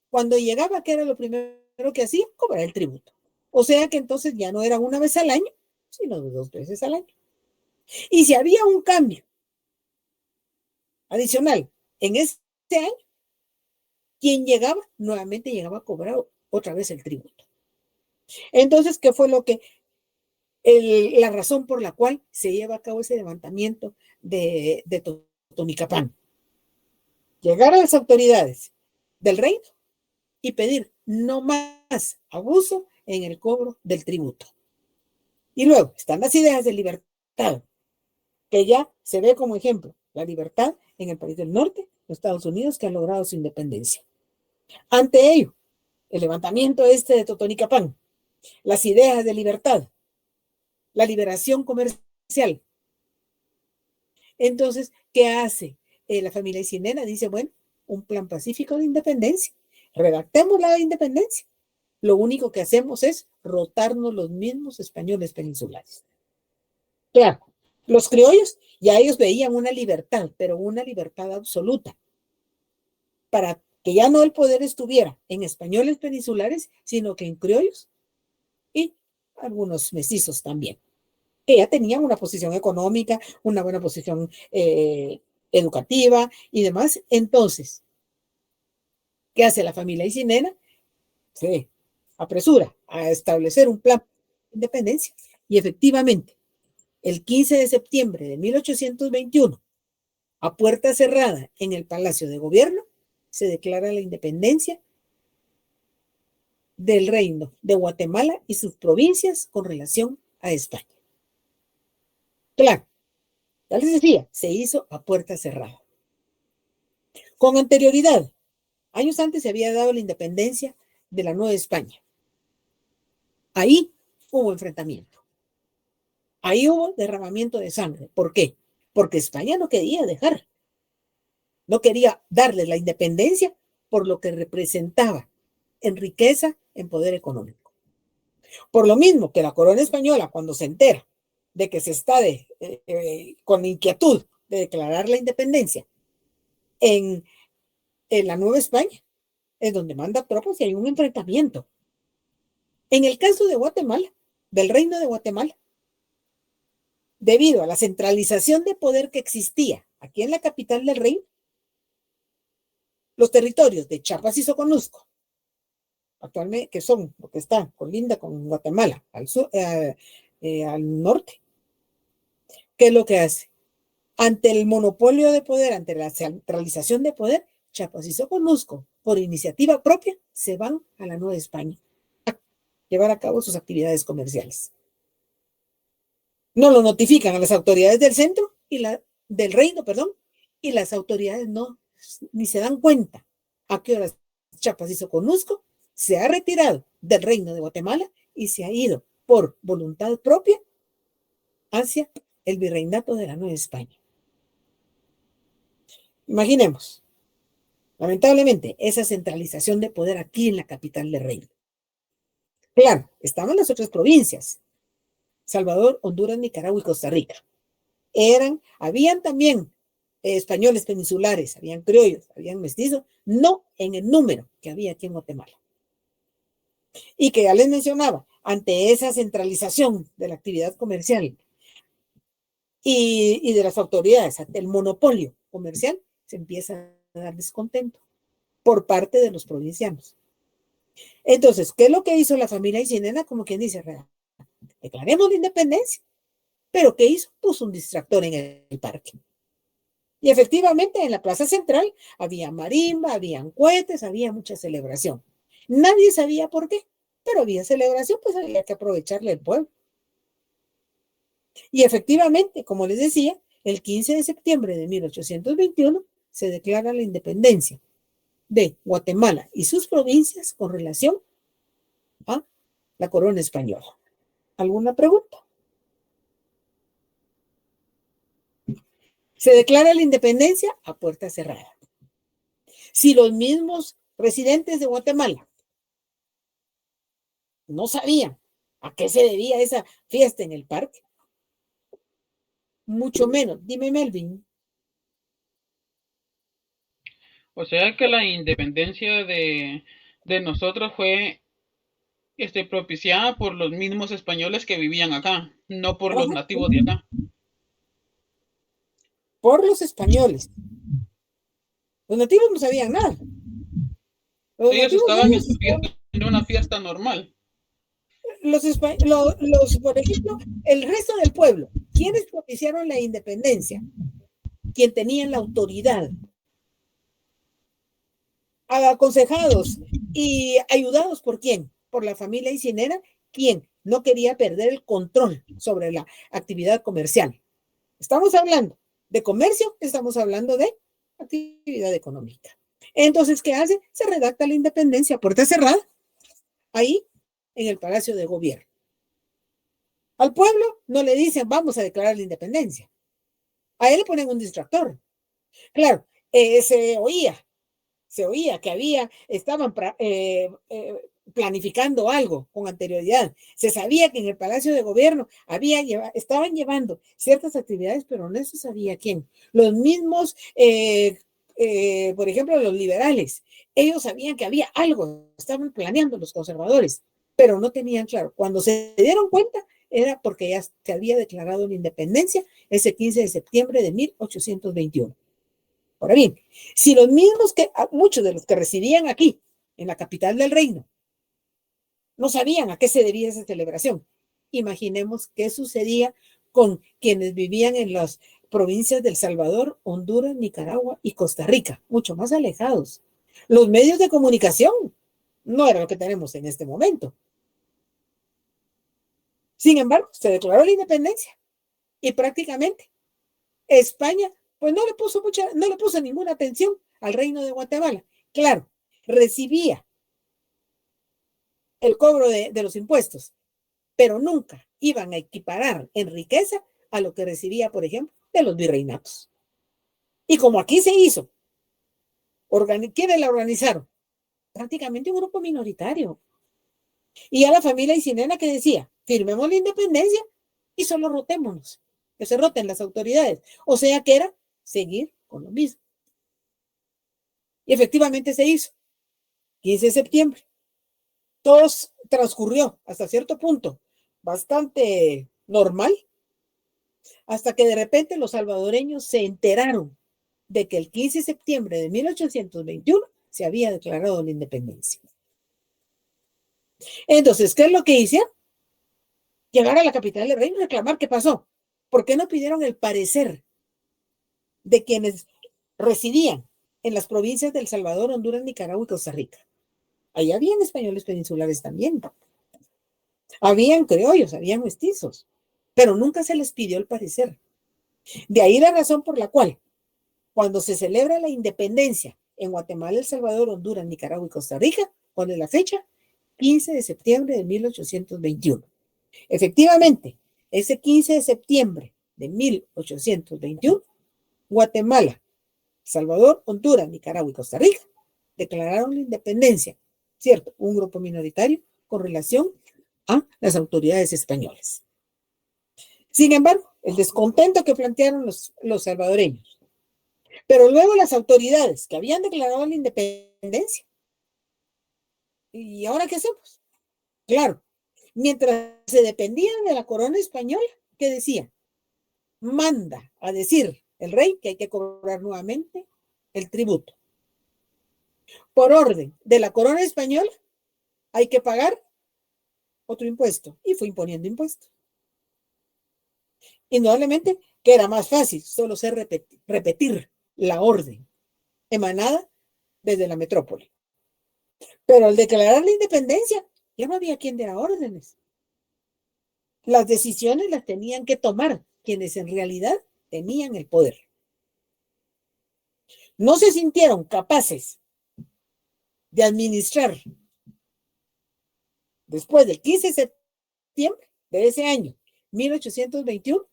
A: cuando llegaba, ¿qué era lo primero que hacía? Cobrar el tributo. O sea que entonces ya no era una vez al año, sino 2 veces al año. Y si había un cambio adicional en ese año, quien llegaba, nuevamente llegaba a cobrar otra vez el tributo. Entonces, ¿qué fue la razón por la cual se lleva a cabo ese levantamiento de Totonicapán? Llegar a las autoridades del reino y pedir no más abuso en el cobro del tributo. Y luego están las ideas de libertad, que ya se ve como ejemplo, la libertad en el país del norte, los Estados Unidos, que han logrado su independencia. Ante ello, el levantamiento de Totonicapán, las ideas de libertad, la liberación comercial. Entonces, ¿qué hace la familia Aycinena? Dice, bueno, un plan pacífico de independencia. Redactemos la independencia. Lo único que hacemos es rotarnos los mismos españoles peninsulares. Claro, los criollos ya ellos veían una libertad, pero una libertad absoluta, para que ya no el poder estuviera en españoles peninsulares, sino que en criollos y algunos mestizos también. Ella tenía una posición económica, una buena posición educativa y demás. Entonces, ¿qué hace la familia Aycinena? Se apresura a establecer un plan de independencia y efectivamente, el 15 de septiembre de 1821, a puerta cerrada en el Palacio de Gobierno, se declara la independencia del Reino de Guatemala y sus provincias con relación a España. Claro, ya les decía, se hizo a puerta cerrada. Con anterioridad, años antes se había dado la independencia de la Nueva España. Ahí hubo enfrentamiento. Ahí hubo derramamiento de sangre. ¿Por qué? Porque España no quería darles la independencia por lo que representaba en riqueza, en poder económico. Por lo mismo que la corona española, cuando se entera de que se está con inquietud de declarar la independencia en la Nueva España, es donde manda tropas y hay un enfrentamiento. En el caso de Guatemala, del Reino de Guatemala, debido a la centralización de poder que existía aquí en la capital del reino, los territorios de Chiapas y Soconusco, actualmente, que son lo que está colinda con Guatemala al norte, ¿qué es lo que hace? Ante el monopolio de poder, ante la centralización de poder, Chiapas y Soconusco, por iniciativa propia, se van a la Nueva España a llevar a cabo sus actividades comerciales. No lo notifican a las autoridades del centro del reino, y las autoridades ni se dan cuenta a qué horas Chiapas y Soconusco se ha retirado del Reino de Guatemala y se ha ido por voluntad propia hacia el virreinato de la Nueva España. Imaginemos, lamentablemente, esa centralización de poder aquí en la capital del reino. Claro, estaban las otras provincias, Salvador, Honduras, Nicaragua y Costa Rica. Habían también españoles peninsulares, habían criollos, habían mestizos, no en el número que había aquí en Guatemala. Y que ya les mencionaba, ante esa centralización de la actividad comercial y de las autoridades, ante el monopolio comercial, se empieza a dar descontento por parte de los provincianos. Entonces, ¿qué es lo que hizo la familia Aycinena? Como quien dice, declaremos la independencia. ¿Pero qué hizo? Puso un distractor en el parque. Y efectivamente, en la plaza central había marimba, habían cohetes, había mucha celebración. Nadie sabía por qué, pero había celebración, pues había que aprovecharle al pueblo. Y efectivamente, como les decía, el 15 de septiembre de 1821 se declara la independencia de Guatemala y sus provincias con relación a la corona española. ¿Alguna pregunta? Se declara la independencia a puerta cerrada. Si los mismos residentes de Guatemala no sabían a qué se debía esa fiesta en el parque, mucho menos. Dime, Melvin.
E: O sea que la independencia de nosotros fue propiciada por los mismos españoles que vivían acá, no por los nativos de acá.
A: Por los españoles. Los nativos no sabían nada.
E: Ellos estaban en una fiesta normal.
A: Por ejemplo, el resto del pueblo, ¿quiénes propiciaron la independencia? Quien tenían la autoridad, aconsejados y ayudados por quién, por la familia Aycinena, quien no quería perder el control sobre la actividad comercial. Estamos hablando de comercio, estamos hablando de actividad económica. Entonces, ¿qué hace? Se redacta la independencia a puerta cerrada, ahí en el Palacio de Gobierno. Al pueblo no le dicen vamos a declarar la independencia. A él le ponen un distractor. Claro, se oía que estaban planificando algo con anterioridad. Se sabía que en el Palacio de Gobierno estaban llevando ciertas actividades, pero no se sabía quién. Los mismos, por ejemplo, los liberales, ellos sabían que había algo, estaban planeando los conservadores, pero no tenían claro. Cuando se dieron cuenta, era porque ya se había declarado la independencia ese 15 de septiembre de 1821. Ahora bien, si los mismos muchos de los que residían aquí, en la capital del reino, no sabían a qué se debía esa celebración, imaginemos qué sucedía con quienes vivían en las provincias del Salvador, Honduras, Nicaragua y Costa Rica, mucho más alejados. Los medios de comunicación no era lo que tenemos en este momento. Sin embargo, se declaró la independencia y prácticamente España pues no le puso ninguna atención al reino de Guatemala. Claro, recibía el cobro de los impuestos, pero nunca iban a equiparar en riqueza a lo que recibía, por ejemplo, de los virreinatos. Y como aquí se hizo, ¿quiénes la organizaron? Prácticamente un grupo minoritario. Y a la familia Isinena que decía, firmemos la independencia y solo rotémonos, que se roten las autoridades. O sea que era seguir con lo mismo. Y efectivamente se hizo. 15 de septiembre. Todo transcurrió hasta cierto punto bastante normal, hasta que de repente los salvadoreños se enteraron de que el 15 de septiembre de 1821 se había declarado la independencia. Entonces, ¿qué es lo que hicieron? Llegar a la capital del reino y reclamar qué pasó. ¿Por qué no pidieron el parecer de quienes residían en las provincias del Salvador, Honduras, Nicaragua y Costa Rica? Ahí habían españoles peninsulares también. Habían criollos, habían mestizos, pero nunca se les pidió el parecer. De ahí la razón por la cual, cuando se celebra la independencia en Guatemala, El Salvador, Honduras, Nicaragua y Costa Rica, ¿cuál es la fecha? 15 de septiembre de 1821. Efectivamente, ese 15 de septiembre de 1821, Guatemala, Salvador, Honduras, Nicaragua y Costa Rica declararon la independencia, ¿cierto? Un grupo minoritario con relación a las autoridades españolas. Sin embargo, el descontento que plantearon los salvadoreños, pero luego las autoridades que habían declarado la independencia, ¿y ahora qué hacemos? Claro, mientras se dependían de la corona española, ¿qué decía? Manda a decir el rey que hay que cobrar nuevamente el tributo. Por orden de la corona española, hay que pagar otro impuesto, y fue imponiendo impuestos. Indudablemente que era más fácil solo repetir la orden emanada desde la metrópoli. Pero al declarar la independencia, ya no había quien diera órdenes. Las decisiones las tenían que tomar quienes en realidad tenían el poder. No se sintieron capaces de administrar después del 15 de septiembre de ese año, 1821,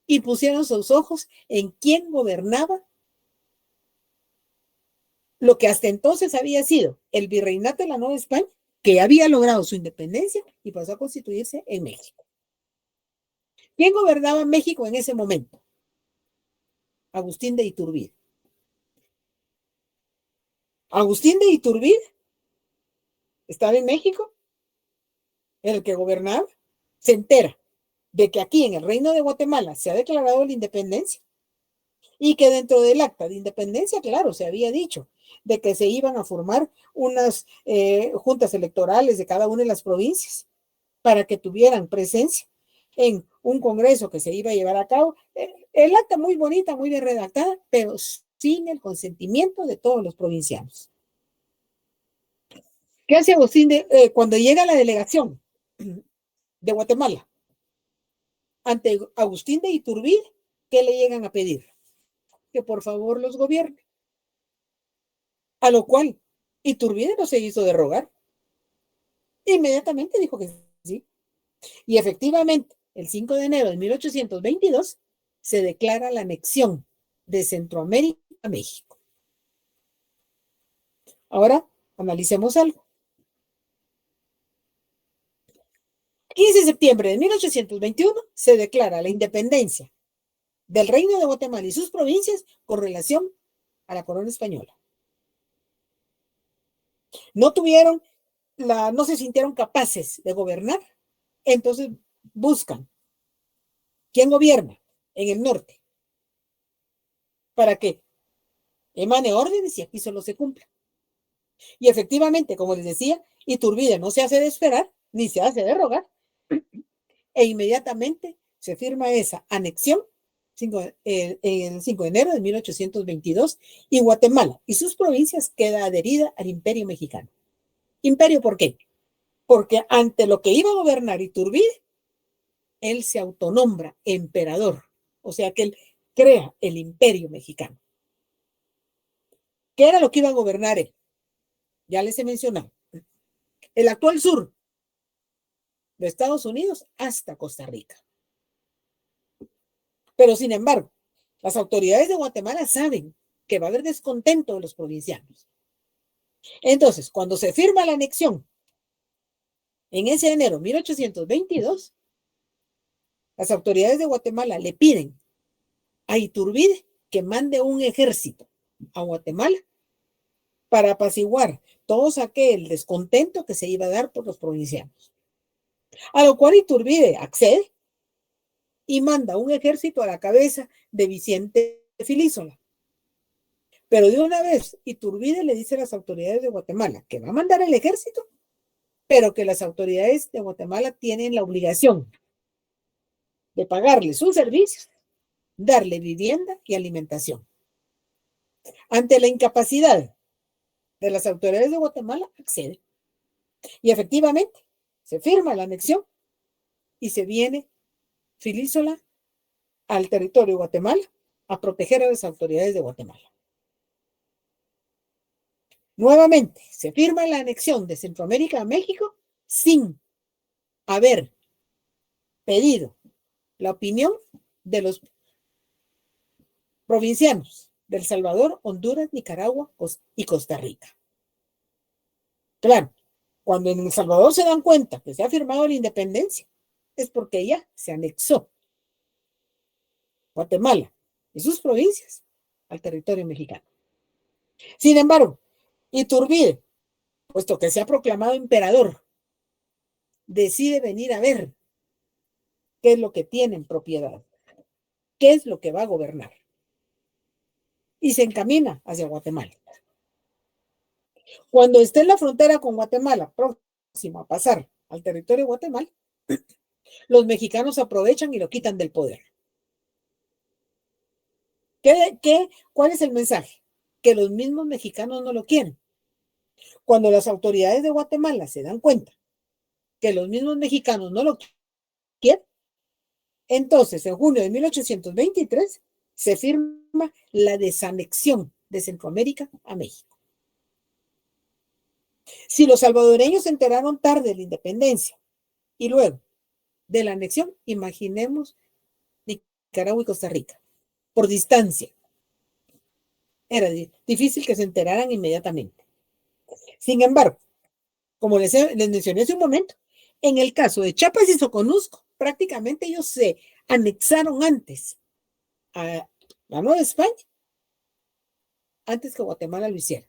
A: y pusieron sus ojos en quién gobernaba lo que hasta entonces había sido el virreinato de la Nueva España, que había logrado su independencia y pasó a constituirse en México. ¿Quién gobernaba México en ese momento? Agustín de Iturbide. Agustín de Iturbide estaba en México, el que gobernaba, se entera de que aquí en el Reino de Guatemala se ha declarado la independencia y que dentro del acta de independencia, claro, se había dicho de que se iban a formar unas juntas electorales de cada una de las provincias para que tuvieran presencia en un congreso que se iba a llevar a cabo. El acta muy bonita, muy bien redactada, pero sin el consentimiento de todos los provincianos. ¿Qué hace Agustín cuando llega la delegación de Guatemala ante Agustín de Iturbide? ¿Qué le llegan a pedir? Que por favor los gobierne. A lo cual Iturbide no se hizo de rogar. Inmediatamente dijo que sí. Y efectivamente, el 5 de enero de 1822 se declara la anexión de Centroamérica a México. Ahora, analicemos algo. 15 de septiembre de 1821 se declara la independencia del Reino de Guatemala y sus provincias con relación a la corona española. No tuvieron no se sintieron capaces de gobernar, entonces buscan quién gobierna en el norte para que emane órdenes y aquí solo se cumpla. Y efectivamente, como les decía, Iturbide no se hace de esperar ni se hace de rogar, e inmediatamente se firma esa anexión el 5 de enero de 1822 y Guatemala y sus provincias queda adherida al Imperio Mexicano. ¿Imperio por qué? Porque ante lo que iba a gobernar Iturbide, él se autonombra emperador, o sea que él crea el Imperio Mexicano. ¿Qué era lo que iba a gobernar él? Ya les he mencionado. El actual sur de Estados Unidos hasta Costa Rica. Pero sin embargo, las autoridades de Guatemala saben que va a haber descontento de los provincianos. Entonces, cuando se firma la anexión en ese enero de 1822, las autoridades de Guatemala le piden a Iturbide que mande un ejército a Guatemala para apaciguar todo aquel descontento que se iba a dar por los provincianos. A lo cual Iturbide accede y manda un ejército a la cabeza de Vicente Filísola. Pero de una vez, Iturbide le dice a las autoridades de Guatemala que va a mandar el ejército, pero que las autoridades de Guatemala tienen la obligación de pagarle sus servicios, darle vivienda y alimentación. Ante la incapacidad de las autoridades de Guatemala, accede. Y efectivamente, se firma la anexión y se viene Filísola al territorio de Guatemala a proteger a las autoridades de Guatemala. Nuevamente, se firma la anexión de Centroamérica a México sin haber pedido la opinión de los provincianos de El Salvador, Honduras, Nicaragua y Costa Rica. Claro, cuando en El Salvador se dan cuenta que se ha firmado la independencia, es porque ya se anexó Guatemala y sus provincias al territorio mexicano. Sin embargo, Iturbide, puesto que se ha proclamado emperador, decide venir a ver qué es lo que tiene en propiedad, qué es lo que va a gobernar. Y se encamina hacia Guatemala. Cuando esté en la frontera con Guatemala, próximo a pasar al territorio de Guatemala, los mexicanos aprovechan y lo quitan del poder. ¿Cuál es el mensaje? Que los mismos mexicanos no lo quieren. Cuando las autoridades de Guatemala se dan cuenta que los mismos mexicanos no lo quieren, entonces en junio de 1823 se firma la desanexión de Centroamérica a México. Si los salvadoreños se enteraron tarde de la independencia y luego de la anexión, imaginemos Nicaragua y Costa Rica, por distancia. Era difícil que se enteraran inmediatamente. Sin embargo, como les mencioné hace un momento, en el caso de Chiapas y Soconusco, prácticamente ellos se anexaron antes a la Nueva España, antes que Guatemala lo hiciera.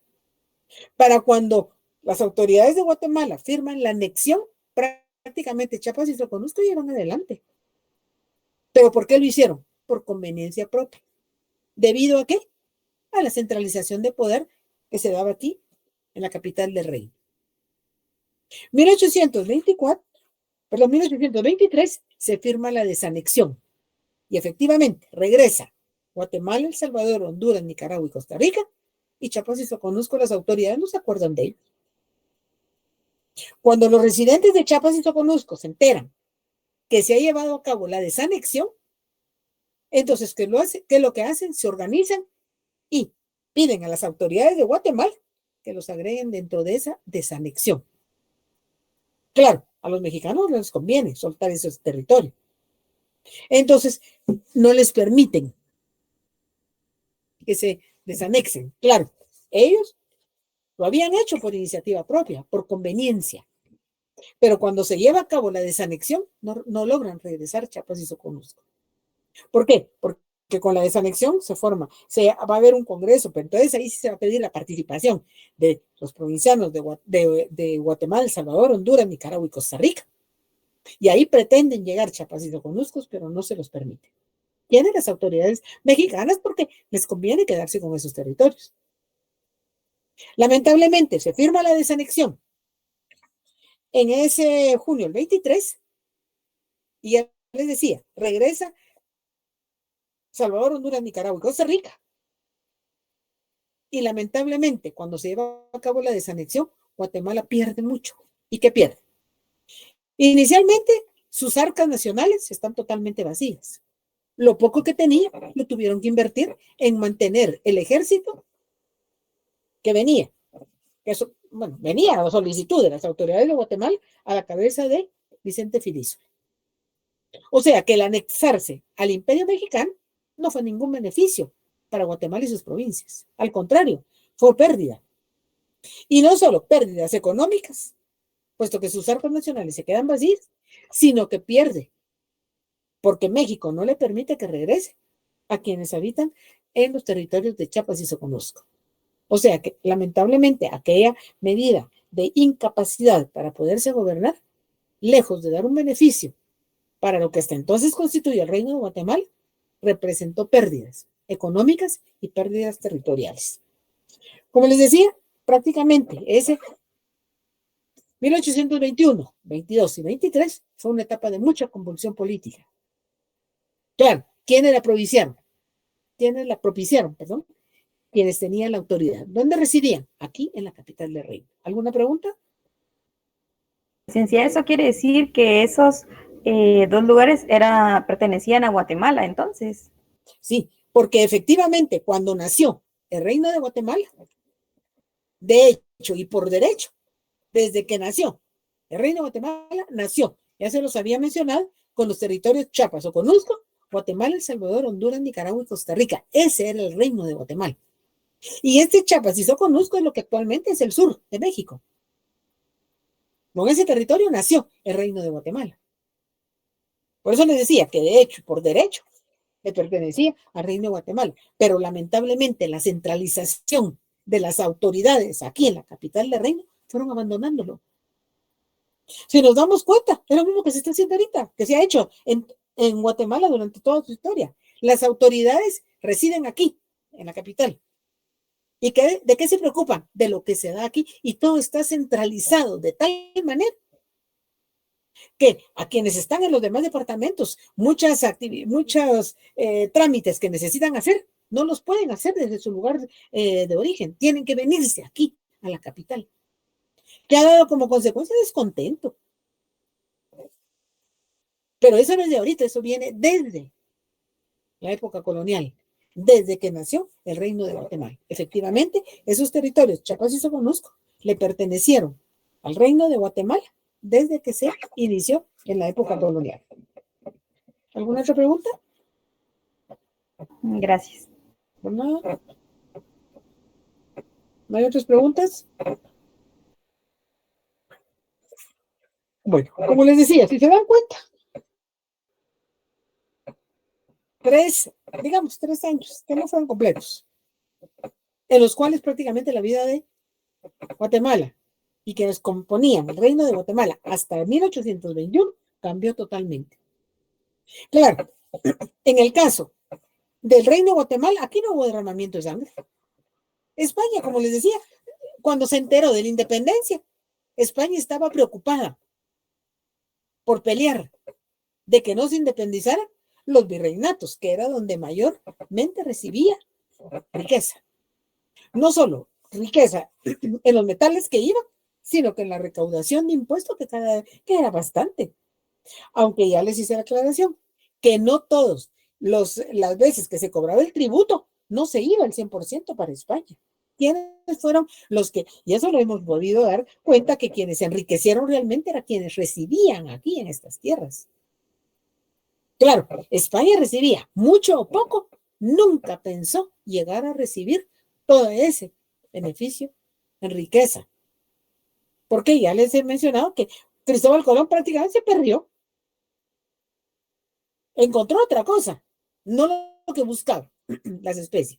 A: Para cuando las autoridades de Guatemala firman la anexión, prácticamente Chiapas y Soconusco llevan adelante. ¿Pero por qué lo hicieron? Por conveniencia propia. ¿Debido a qué? A la centralización de poder que se daba aquí, en la capital del reino. 1823 se firma la desanexión y efectivamente regresa Guatemala, El Salvador, Honduras, Nicaragua y Costa Rica, y Chiapas y Soconusco, las autoridades no se acuerdan de ellos. Cuando los residentes de Chiapas y Soconusco se enteran que se ha llevado a cabo la desanexión, entonces, ¿qué es lo que hacen? Se organizan y piden a las autoridades de Guatemala que los agreguen dentro de esa desanexión. Claro, a los mexicanos les conviene soltar ese territorio. Entonces, no les permiten que se desanexen. Claro, ellos lo habían hecho por iniciativa propia, por conveniencia. Pero cuando se lleva a cabo la desanexión, no logran regresar Chiapas y Soconusco. ¿Por qué? Porque que con la desanexión va a haber un congreso, pero entonces ahí sí se va a pedir la participación de los provincianos de Guatemala, El Salvador, Honduras, Nicaragua y Costa Rica. Y ahí pretenden llegar Chiapas y Soconuscos, pero no se los permite. Tienen las autoridades mexicanas porque les conviene quedarse con esos territorios. Lamentablemente se firma la desanexión en ese junio el 23 y ya les decía, regresa Salvador, Honduras, Nicaragua y Costa Rica. Y lamentablemente, cuando se lleva a cabo la desanexión, Guatemala pierde mucho. ¿Y qué pierde? Inicialmente, sus arcas nacionales están totalmente vacías. Lo poco que tenía lo tuvieron que invertir en mantener el ejército que venía. Venía a solicitud de las autoridades de Guatemala a la cabeza de Vicente Filizo. O sea que el anexarse al Imperio Mexicano no fue ningún beneficio para Guatemala y sus provincias. Al contrario, fue pérdida. Y no solo pérdidas económicas, puesto que sus arcas nacionales se quedan vacías, sino que pierde, porque México no le permite que regrese a quienes habitan en los territorios de Chiapas y Soconusco. O sea que, lamentablemente, aquella medida de incapacidad para poderse gobernar, lejos de dar un beneficio para lo que hasta entonces constituye el Reino de Guatemala, representó pérdidas económicas y pérdidas territoriales. Como les decía, prácticamente ese 1821, 22 y 23 fue una etapa de mucha convulsión política. Claro, ¿quiénes la propiciaron? Quienes tenían la autoridad. ¿Dónde residían? Aquí, en la capital del reino. ¿Alguna pregunta?
F: Licenciada, eso quiere decir que esos dos lugares pertenecían a Guatemala, entonces.
A: Sí, porque efectivamente cuando nació el Reino de Guatemala, de hecho y por derecho, desde que nació el Reino de Guatemala, nació, ya se los había mencionado, con los territorios Chiapas o Soconusco, Guatemala, El Salvador, Honduras, Nicaragua y Costa Rica. Ese era el Reino de Guatemala. Y este Chiapas y Soconusco es lo que actualmente es el sur de México. Con ese territorio nació el Reino de Guatemala. Por eso les decía que de hecho, por derecho, le pertenecía al Reino de Guatemala. Pero lamentablemente la centralización de las autoridades aquí en la capital del reino fueron abandonándolo. Si nos damos cuenta, es lo mismo que se está haciendo ahorita, que se ha hecho en Guatemala durante toda su historia. Las autoridades residen aquí, en la capital. ¿Y de qué se preocupan? De lo que se da aquí. Y todo está centralizado de tal manera que a quienes están en los demás departamentos, muchos trámites que necesitan hacer, no los pueden hacer desde su lugar de origen. Tienen que venirse aquí, a la capital. Que ha dado como consecuencia descontento. Pero eso no es de ahorita, eso viene desde la época colonial, desde que nació el Reino de Guatemala. Efectivamente, esos territorios, Chiapas y Soconusco, le pertenecieron al Reino de Guatemala desde que se inició en la época colonial. ¿Alguna otra pregunta?
F: Gracias.
A: ¿No? ¿No hay otras preguntas? Bueno, como les decía, si se dan cuenta, 3 años que no fueron completos, en los cuales prácticamente la vida de Guatemala y quienes componían el Reino de Guatemala hasta 1821 cambió totalmente. Claro, en el caso del Reino de Guatemala, aquí no hubo derramamiento de sangre. España, como les decía, cuando se enteró de la independencia, España estaba preocupada por pelear de que no se independizaran los virreinatos, que era donde mayormente recibía riqueza. No solo riqueza en los metales que iban, sino que en la recaudación de impuestos, que era bastante. Aunque ya les hice la aclaración, que no todos las veces que se cobraba el tributo, no se iba el 100% para España. ¿Quiénes fueron los que, y eso lo hemos podido dar cuenta, que quienes se enriquecieron realmente eran quienes residían aquí en estas tierras? Claro, España recibía mucho o poco, nunca pensó llegar a recibir todo ese beneficio en riqueza. Porque ya les he mencionado que Cristóbal Colón prácticamente se perdió. Encontró otra cosa, no que buscaba las especies.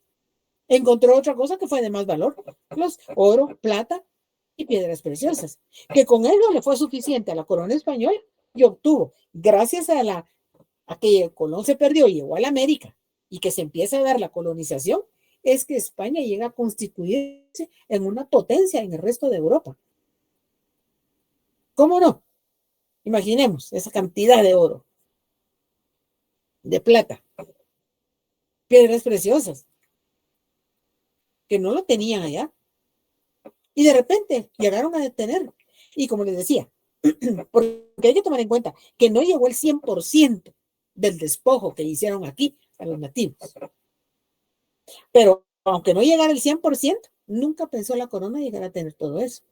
A: Encontró otra cosa que fue de más valor, los oro, plata y piedras preciosas, que con ello le fue suficiente a la corona española y obtuvo, gracias a que Colón se perdió y llegó a la América y que se empieza a dar la colonización, es que España llega a constituirse en una potencia en el resto de Europa. ¿Cómo no? Imaginemos esa cantidad de oro, de plata, piedras preciosas, que no lo tenían allá. Y de repente llegaron a detener. Y como les decía, porque hay que tomar en cuenta que no llegó el 100% del despojo que hicieron aquí a los nativos. Pero aunque no llegara el 100%, nunca pensó la corona llegar a tener todo eso.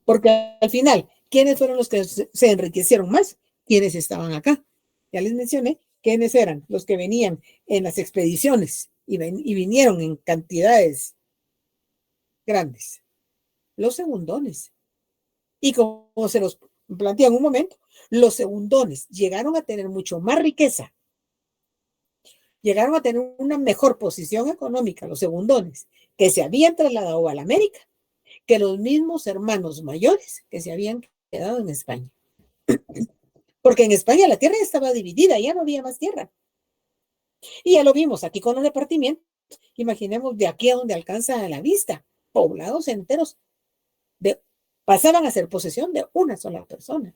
A: Porque al final, ¿quiénes fueron los que se enriquecieron más? ¿Quiénes estaban acá? Ya les mencioné quiénes eran los que venían en las expediciones y vinieron en cantidades grandes. Los segundones. Y como se los planteé en un momento, los segundones llegaron a tener mucho más riqueza, llegaron a tener una mejor posición económica, los segundones, que se habían trasladado a la América, que los mismos hermanos mayores que se habían quedado en España. Porque en España la tierra estaba dividida, ya no había más tierra. Y ya lo vimos aquí con los repartimientos. Imaginemos de aquí a donde alcanza a la vista, poblados enteros pasaban a ser posesión de una sola persona.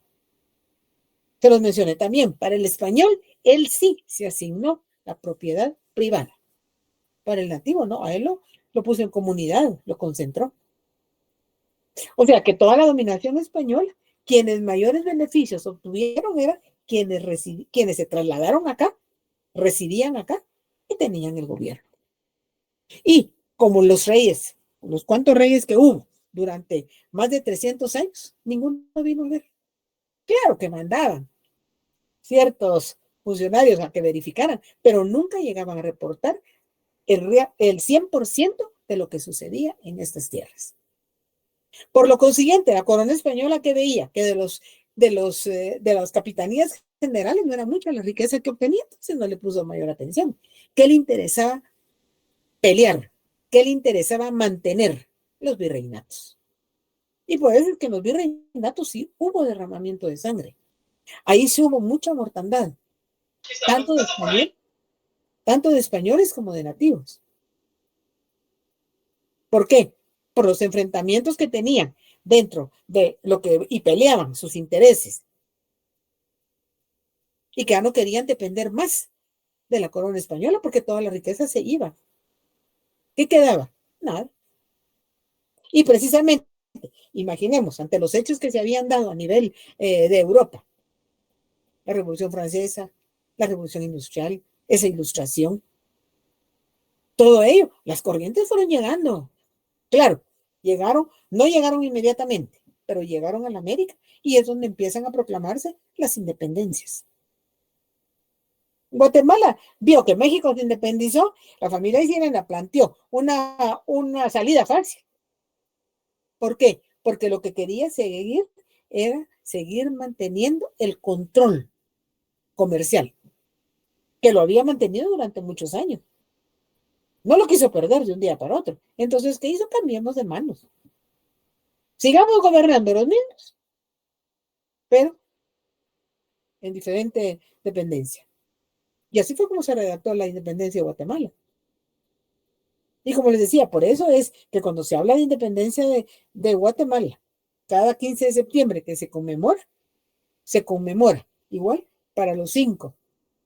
A: Se los mencioné también. Para el español, él sí se asignó la propiedad privada. Para el nativo, no, a él lo puso en comunidad, lo concentró. O sea que toda la dominación española, quienes mayores beneficios obtuvieron eran quienes se trasladaron acá, residían acá y tenían el gobierno. Y como los reyes, los cuantos reyes que hubo durante más de 300 años, ninguno vino a ver. Claro que mandaban ciertos funcionarios a que verificaran, pero nunca llegaban a reportar el 100% de lo que sucedía en estas tierras. Por lo consiguiente, la corona española que veía que de las capitanías generales no era mucha la riqueza que obtenía, entonces no le puso mayor atención. ¿Qué le interesaba pelear? ¿Qué le interesaba mantener? Los virreinatos. Y por eso es que en los virreinatos sí hubo derramamiento de sangre. Ahí sí hubo mucha mortandad, tanto de españoles como de nativos. ¿Por qué? Por los enfrentamientos que tenían dentro de y peleaban sus intereses. Y que ya no querían depender más de la corona española porque toda la riqueza se iba. ¿Qué quedaba? Nada. Y precisamente, imaginemos, ante los hechos que se habían dado a nivel de Europa, la Revolución Francesa, la Revolución Industrial, esa ilustración, todo ello, las corrientes fueron llegando. Claro, no llegaron inmediatamente, pero llegaron a la América y es donde empiezan a proclamarse las independencias. Guatemala vio que México se independizó, la familia Isirena planteó una salida fácil. ¿Por qué? Porque lo que quería era seguir manteniendo el control comercial, que lo había mantenido durante muchos años. No lo quiso perder de un día para otro. Entonces, ¿qué hizo? Cambiemos de manos. Sigamos gobernando los mismos, pero en diferente dependencia. Y así fue como se redactó la independencia de Guatemala. Y como les decía, por eso es que cuando se habla de independencia de Guatemala, cada 15 de septiembre que se conmemora igual para los 5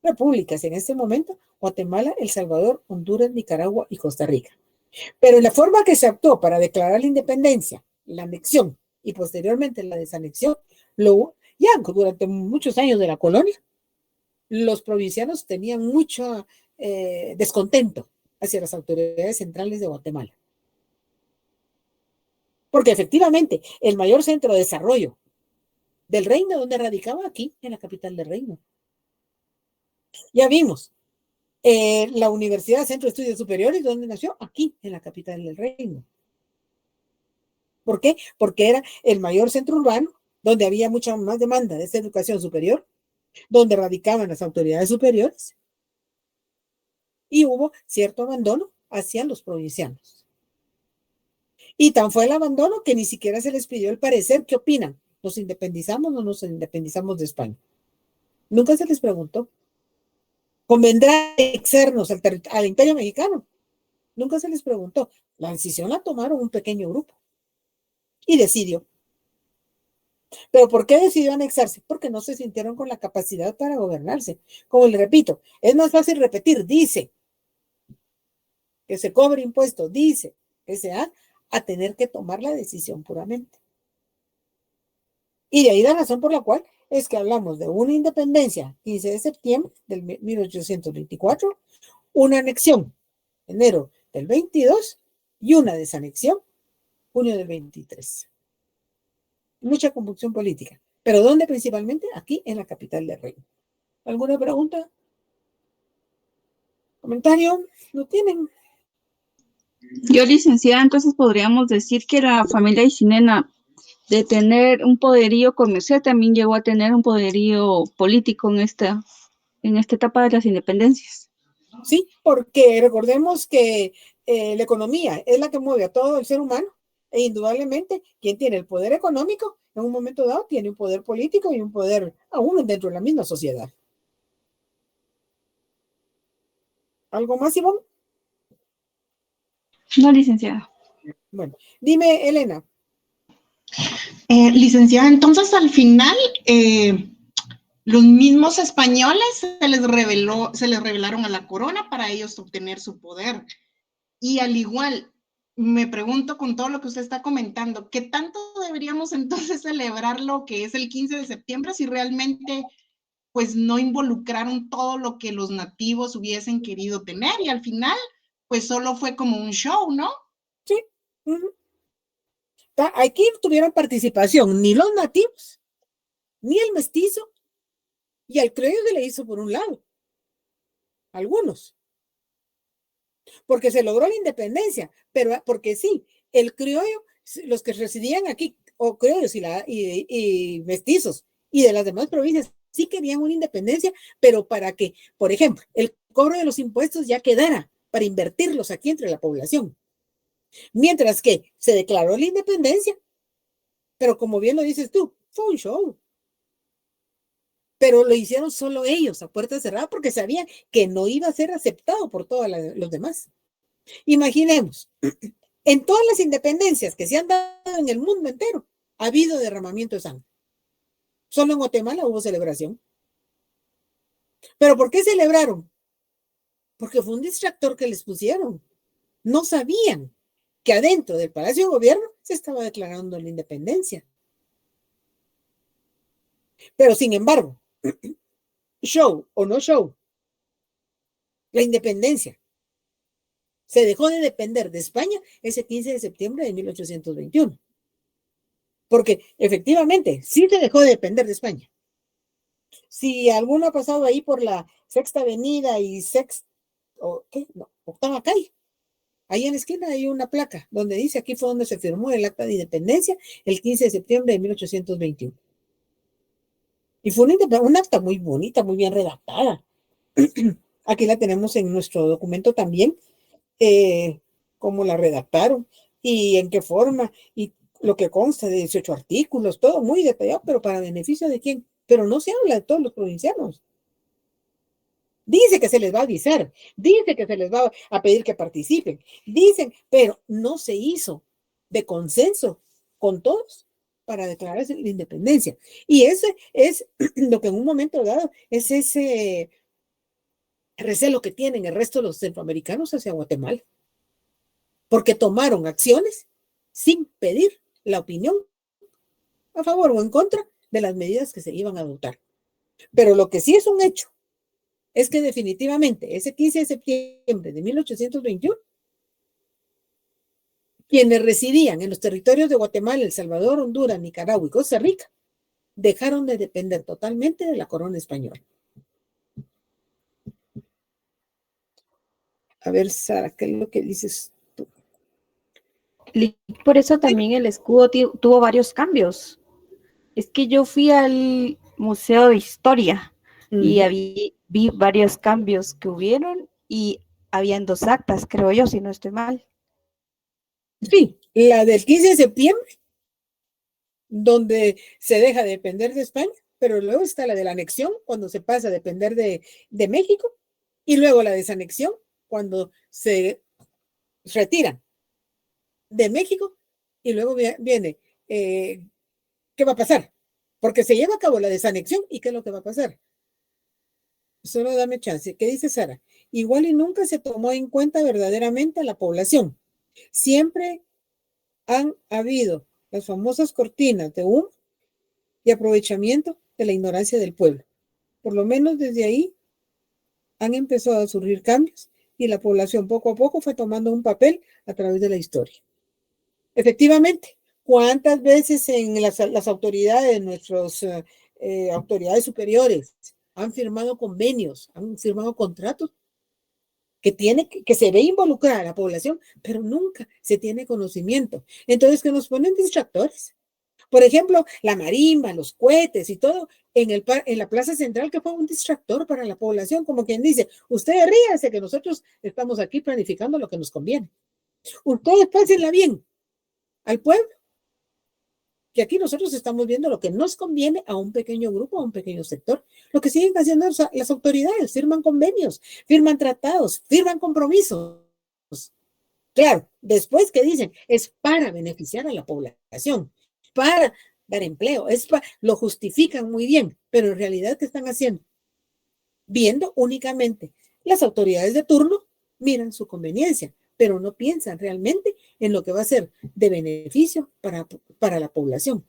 A: repúblicas en este momento: Guatemala, El Salvador, Honduras, Nicaragua y Costa Rica. Pero en la forma que se actuó para declarar la independencia, la anexión y posteriormente la desanexión, ya durante muchos años de la colonia, los provincianos tenían mucho descontento hacia las autoridades centrales de Guatemala. Porque efectivamente el mayor centro de desarrollo del reino, donde radicaba, aquí, en la capital del reino. Ya vimos, la Universidad Centro de Estudios Superiores, ¿dónde nació? Aquí, en la capital del reino. ¿Por qué? Porque era el mayor centro urbano, donde había mucha más demanda de esta educación superior, donde radicaban las autoridades superiores, y hubo cierto abandono hacia los provincianos. Y tan fue el abandono que ni siquiera se les pidió el parecer. ¿Qué opinan? ¿Nos independizamos o no nos independizamos de España? Nunca se les preguntó. ¿Convendrá anexarnos al Imperio Mexicano? Nunca se les preguntó. La decisión la tomaron un pequeño grupo y decidió. ¿Pero por qué decidió anexarse? Porque no se sintieron con la capacidad para gobernarse. Como le repito, es más fácil repetir, dice que se cobre impuestos, dice que se ha a tener que tomar la decisión puramente. Y de ahí la razón por la cual es que hablamos de una independencia 15 de septiembre del 1824, una anexión enero del 22 y una desanexión junio del 23. Mucha convulsión política. ¿Pero dónde principalmente? Aquí en la capital del reino. ¿Alguna pregunta? ¿Comentario? ¿No tienen?
B: Yo, licenciada, entonces podríamos decir que la familia Isinena, de tener un poderío comercial, también llegó a tener un poderío político en esta etapa de las independencias.
A: Sí, porque recordemos que la economía es la que mueve a todo el ser humano e indudablemente quien tiene el poder económico en un momento dado tiene un poder político y un poder aún dentro de la misma sociedad. ¿Algo más, Ivonne?
B: No, licenciada.
A: Bueno, dime, Elena.
D: Licenciada, entonces al final los mismos españoles se les revelaron a la corona para ellos obtener su poder. Y al igual, me pregunto con todo lo que usted está comentando, ¿qué tanto deberíamos entonces celebrar lo que es el 15 de septiembre si realmente pues no involucraron todo lo que los nativos hubiesen querido tener y al final pues solo fue como un show, ¿no?
A: Sí. Aquí tuvieron participación ni los nativos, ni el mestizo, y al criollo se le hizo por un lado. Algunos. Porque se logró la independencia, pero porque sí, el criollo, los que residían aquí, o criollos y mestizos, y de las demás provincias, sí querían una independencia, pero para que, por ejemplo, el cobro de los impuestos ya quedara para invertirlos aquí entre la población. Mientras que se declaró la independencia, pero como bien lo dices tú, fue un show. Pero lo hicieron solo ellos, a puerta cerrada, porque sabían que no iba a ser aceptado por todos los demás. Imaginemos, en todas las independencias que se han dado en el mundo entero, ha habido derramamiento de sangre. Solo en Guatemala hubo celebración. ¿Pero por qué celebraron? Porque fue un distractor que les pusieron. No sabían que adentro del Palacio de Gobierno se estaba declarando la independencia. Pero sin embargo, show o no show, la independencia se dejó de depender de España ese 15 de septiembre de 1821. Porque efectivamente sí se dejó de depender de España. Si alguno ha pasado ahí por la Sexta Avenida y Octava Calle, ahí en la esquina hay una placa donde dice aquí fue donde se firmó el acta de independencia el 15 de septiembre de 1821. Y fue una acta muy bonita, muy bien redactada. Aquí la tenemos en nuestro documento también, cómo la redactaron y en qué forma y lo que consta de 18 artículos, todo muy detallado, pero para beneficio de quién. Pero no se habla de todos los provincianos. Dice que se les va a avisar, dice que se les va a pedir que participen, dicen, pero no se hizo de consenso con todos para declararse la independencia. Y ese es lo que en un momento dado es ese recelo que tienen el resto de los centroamericanos hacia Guatemala, porque tomaron acciones sin pedir la opinión a favor o en contra de las medidas que se iban a adoptar. Pero lo que sí es un hecho es que definitivamente ese 15 de septiembre de 1821, quienes residían en los territorios de Guatemala, El Salvador, Honduras, Nicaragua y Costa Rica, dejaron de depender totalmente de la corona española. A ver, Sara, ¿qué es lo que dices tú?
F: Por eso también el escudo tuvo varios cambios. Es que yo fui al Museo de Historia y vi varios cambios que hubieron y habían 2 actas, creo yo, si no estoy mal.
A: Sí, la del 15 de septiembre, donde se deja de depender de España, pero luego está la de la anexión, cuando se pasa a depender de México, y luego la desanexión, cuando se retiran de México, y luego viene, ¿qué va a pasar? Porque se lleva a cabo la desanexión, ¿y qué es lo que va a pasar? Solo dame chance. ¿Qué dice Sara? Igual y nunca se tomó en cuenta verdaderamente a la población. Siempre han habido las famosas cortinas de humo y aprovechamiento de la ignorancia del pueblo. Por lo menos desde ahí han empezado a surgir cambios y la población poco a poco fue tomando un papel a través de la historia. Efectivamente, ¿cuántas veces en las autoridades, nuestras autoridades superiores, han firmado convenios, han firmado contratos que se ve involucrada a la población, pero nunca se tiene conocimiento? Entonces, que nos ponen distractores. Por ejemplo, la marimba, los cohetes y todo en la plaza central, que fue un distractor para la población, como quien dice, ustedes ríanse que nosotros estamos aquí planificando lo que nos conviene. Ustedes pásenla bien al pueblo, que aquí nosotros estamos viendo lo que nos conviene a un pequeño grupo, a un pequeño sector. Lo que siguen haciendo las autoridades, firman convenios, firman tratados, firman compromisos. Claro, después que dicen, es para beneficiar a la población, para dar empleo, lo justifican muy bien, pero en realidad, ¿qué están haciendo? Viendo únicamente las autoridades de turno, miran su conveniencia, pero no piensan realmente en lo que va a ser de beneficio para la población.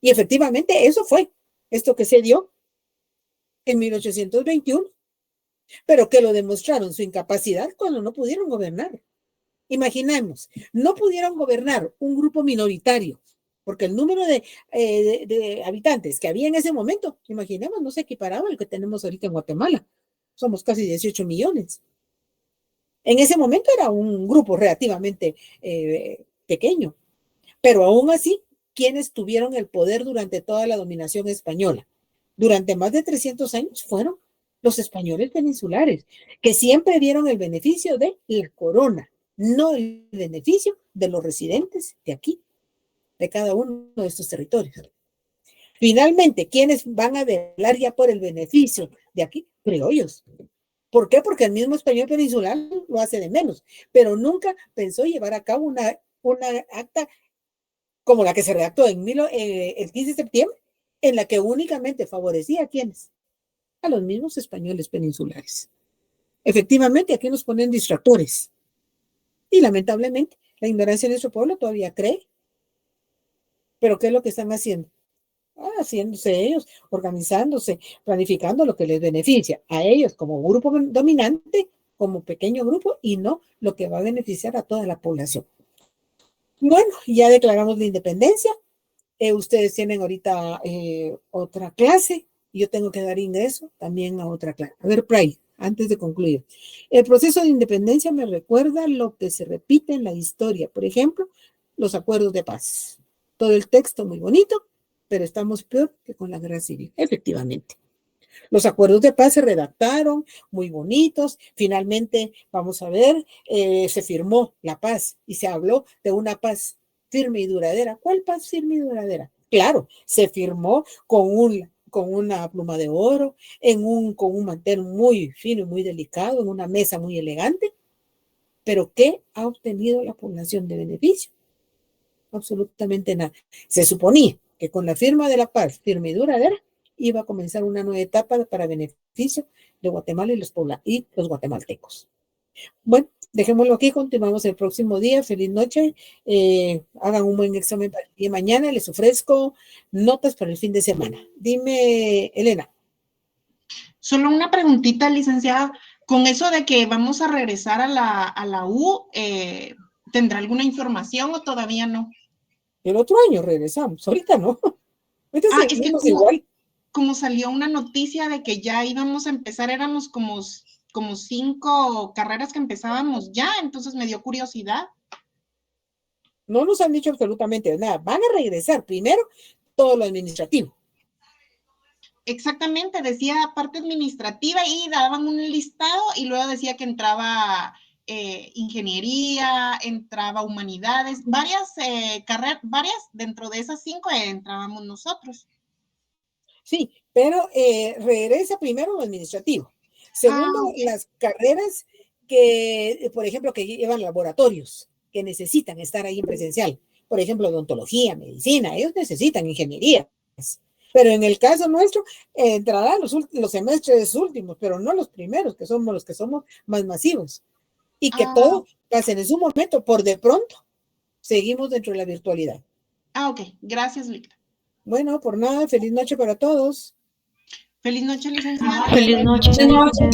A: Y efectivamente eso fue esto que se dio en 1821, pero que lo demostraron su incapacidad cuando no pudieron gobernar. Imaginemos, no pudieron gobernar un grupo minoritario, porque el número de habitantes que había en ese momento, imaginemos, no se equiparaba al que tenemos ahorita en Guatemala. Somos casi 18 millones. En ese momento era un grupo relativamente pequeño, pero aún así, quienes tuvieron el poder durante toda la dominación española, durante más de 300 años, fueron los españoles peninsulares, que siempre vieron el beneficio de la corona, no el beneficio de los residentes de aquí, de cada uno de estos territorios. Finalmente, ¿quiénes van a velar ya por el beneficio de aquí? Criollos. ¿Por qué? Porque el mismo español peninsular lo hace de menos, pero nunca pensó llevar a cabo una acta como la que se redactó el 15 de septiembre, en la que únicamente favorecía a quienes, a los mismos españoles peninsulares. Efectivamente, aquí nos ponen distractores. Y lamentablemente, la ignorancia de nuestro pueblo todavía cree. Pero ¿qué es lo que están haciendo? Haciéndose ellos, organizándose, planificando lo que les beneficia a ellos como grupo dominante, como pequeño grupo, y no lo que va a beneficiar a toda la población. Bueno, ya declaramos la independencia. Ustedes tienen ahorita otra clase. Yo tengo que dar ingreso también a otra clase. A ver, Pray, antes de concluir. El proceso de independencia me recuerda lo que se repite en la historia. Por ejemplo, los acuerdos de paz. Todo el texto muy bonito, pero estamos peor que con la guerra civil, efectivamente. Los acuerdos de paz se redactaron, muy bonitos. Finalmente, vamos a ver, se firmó la paz y se habló de una paz firme y duradera. ¿Cuál paz firme y duradera? Claro, se firmó con una pluma de oro, con un mantel muy fino y muy delicado, en una mesa muy elegante. ¿Pero qué ha obtenido la población de beneficio? Absolutamente nada. Se suponía que con la firma de la paz firme y duradera iba a comenzar una nueva etapa para beneficio de Guatemala y los guatemaltecos. Bueno, dejémoslo aquí, continuamos el próximo día. Feliz noche. Hagan un buen examen para el día de mañana. Les ofrezco notas para el fin de semana. Dime, Elena.
D: Solo una preguntita, licenciada. Con eso de que vamos a regresar a la U, ¿tendrá alguna información o todavía no?
A: El otro año regresamos, ahorita no. Ahorita
D: es que como salió una noticia de que ya íbamos a empezar, éramos como 5 carreras que empezábamos ya, entonces me dio curiosidad.
A: No nos han dicho absolutamente nada. Van a regresar primero todo lo administrativo.
D: exactamente, decía parte administrativa y daban un listado y luego decía que entraba ingeniería, entraba humanidades, varias carreras, varias dentro de esas 5 entrábamos nosotros.
A: Sí, pero regresa primero lo administrativo. Segundo, las carreras que, por ejemplo, que llevan laboratorios, que necesitan estar ahí en presencial. Por ejemplo, odontología, medicina, ellos necesitan ingeniería. Pero en el caso nuestro, entrarán los semestres últimos, pero no los primeros, que somos los que somos más masivos. Y que todo pasen en su momento, por de pronto, seguimos dentro de la virtualidad.
D: Ok, gracias, Víctor.
A: Bueno, por nada, feliz noche para todos.
D: Feliz noche, licenciada.
G: Feliz noche.
A: Feliz noche.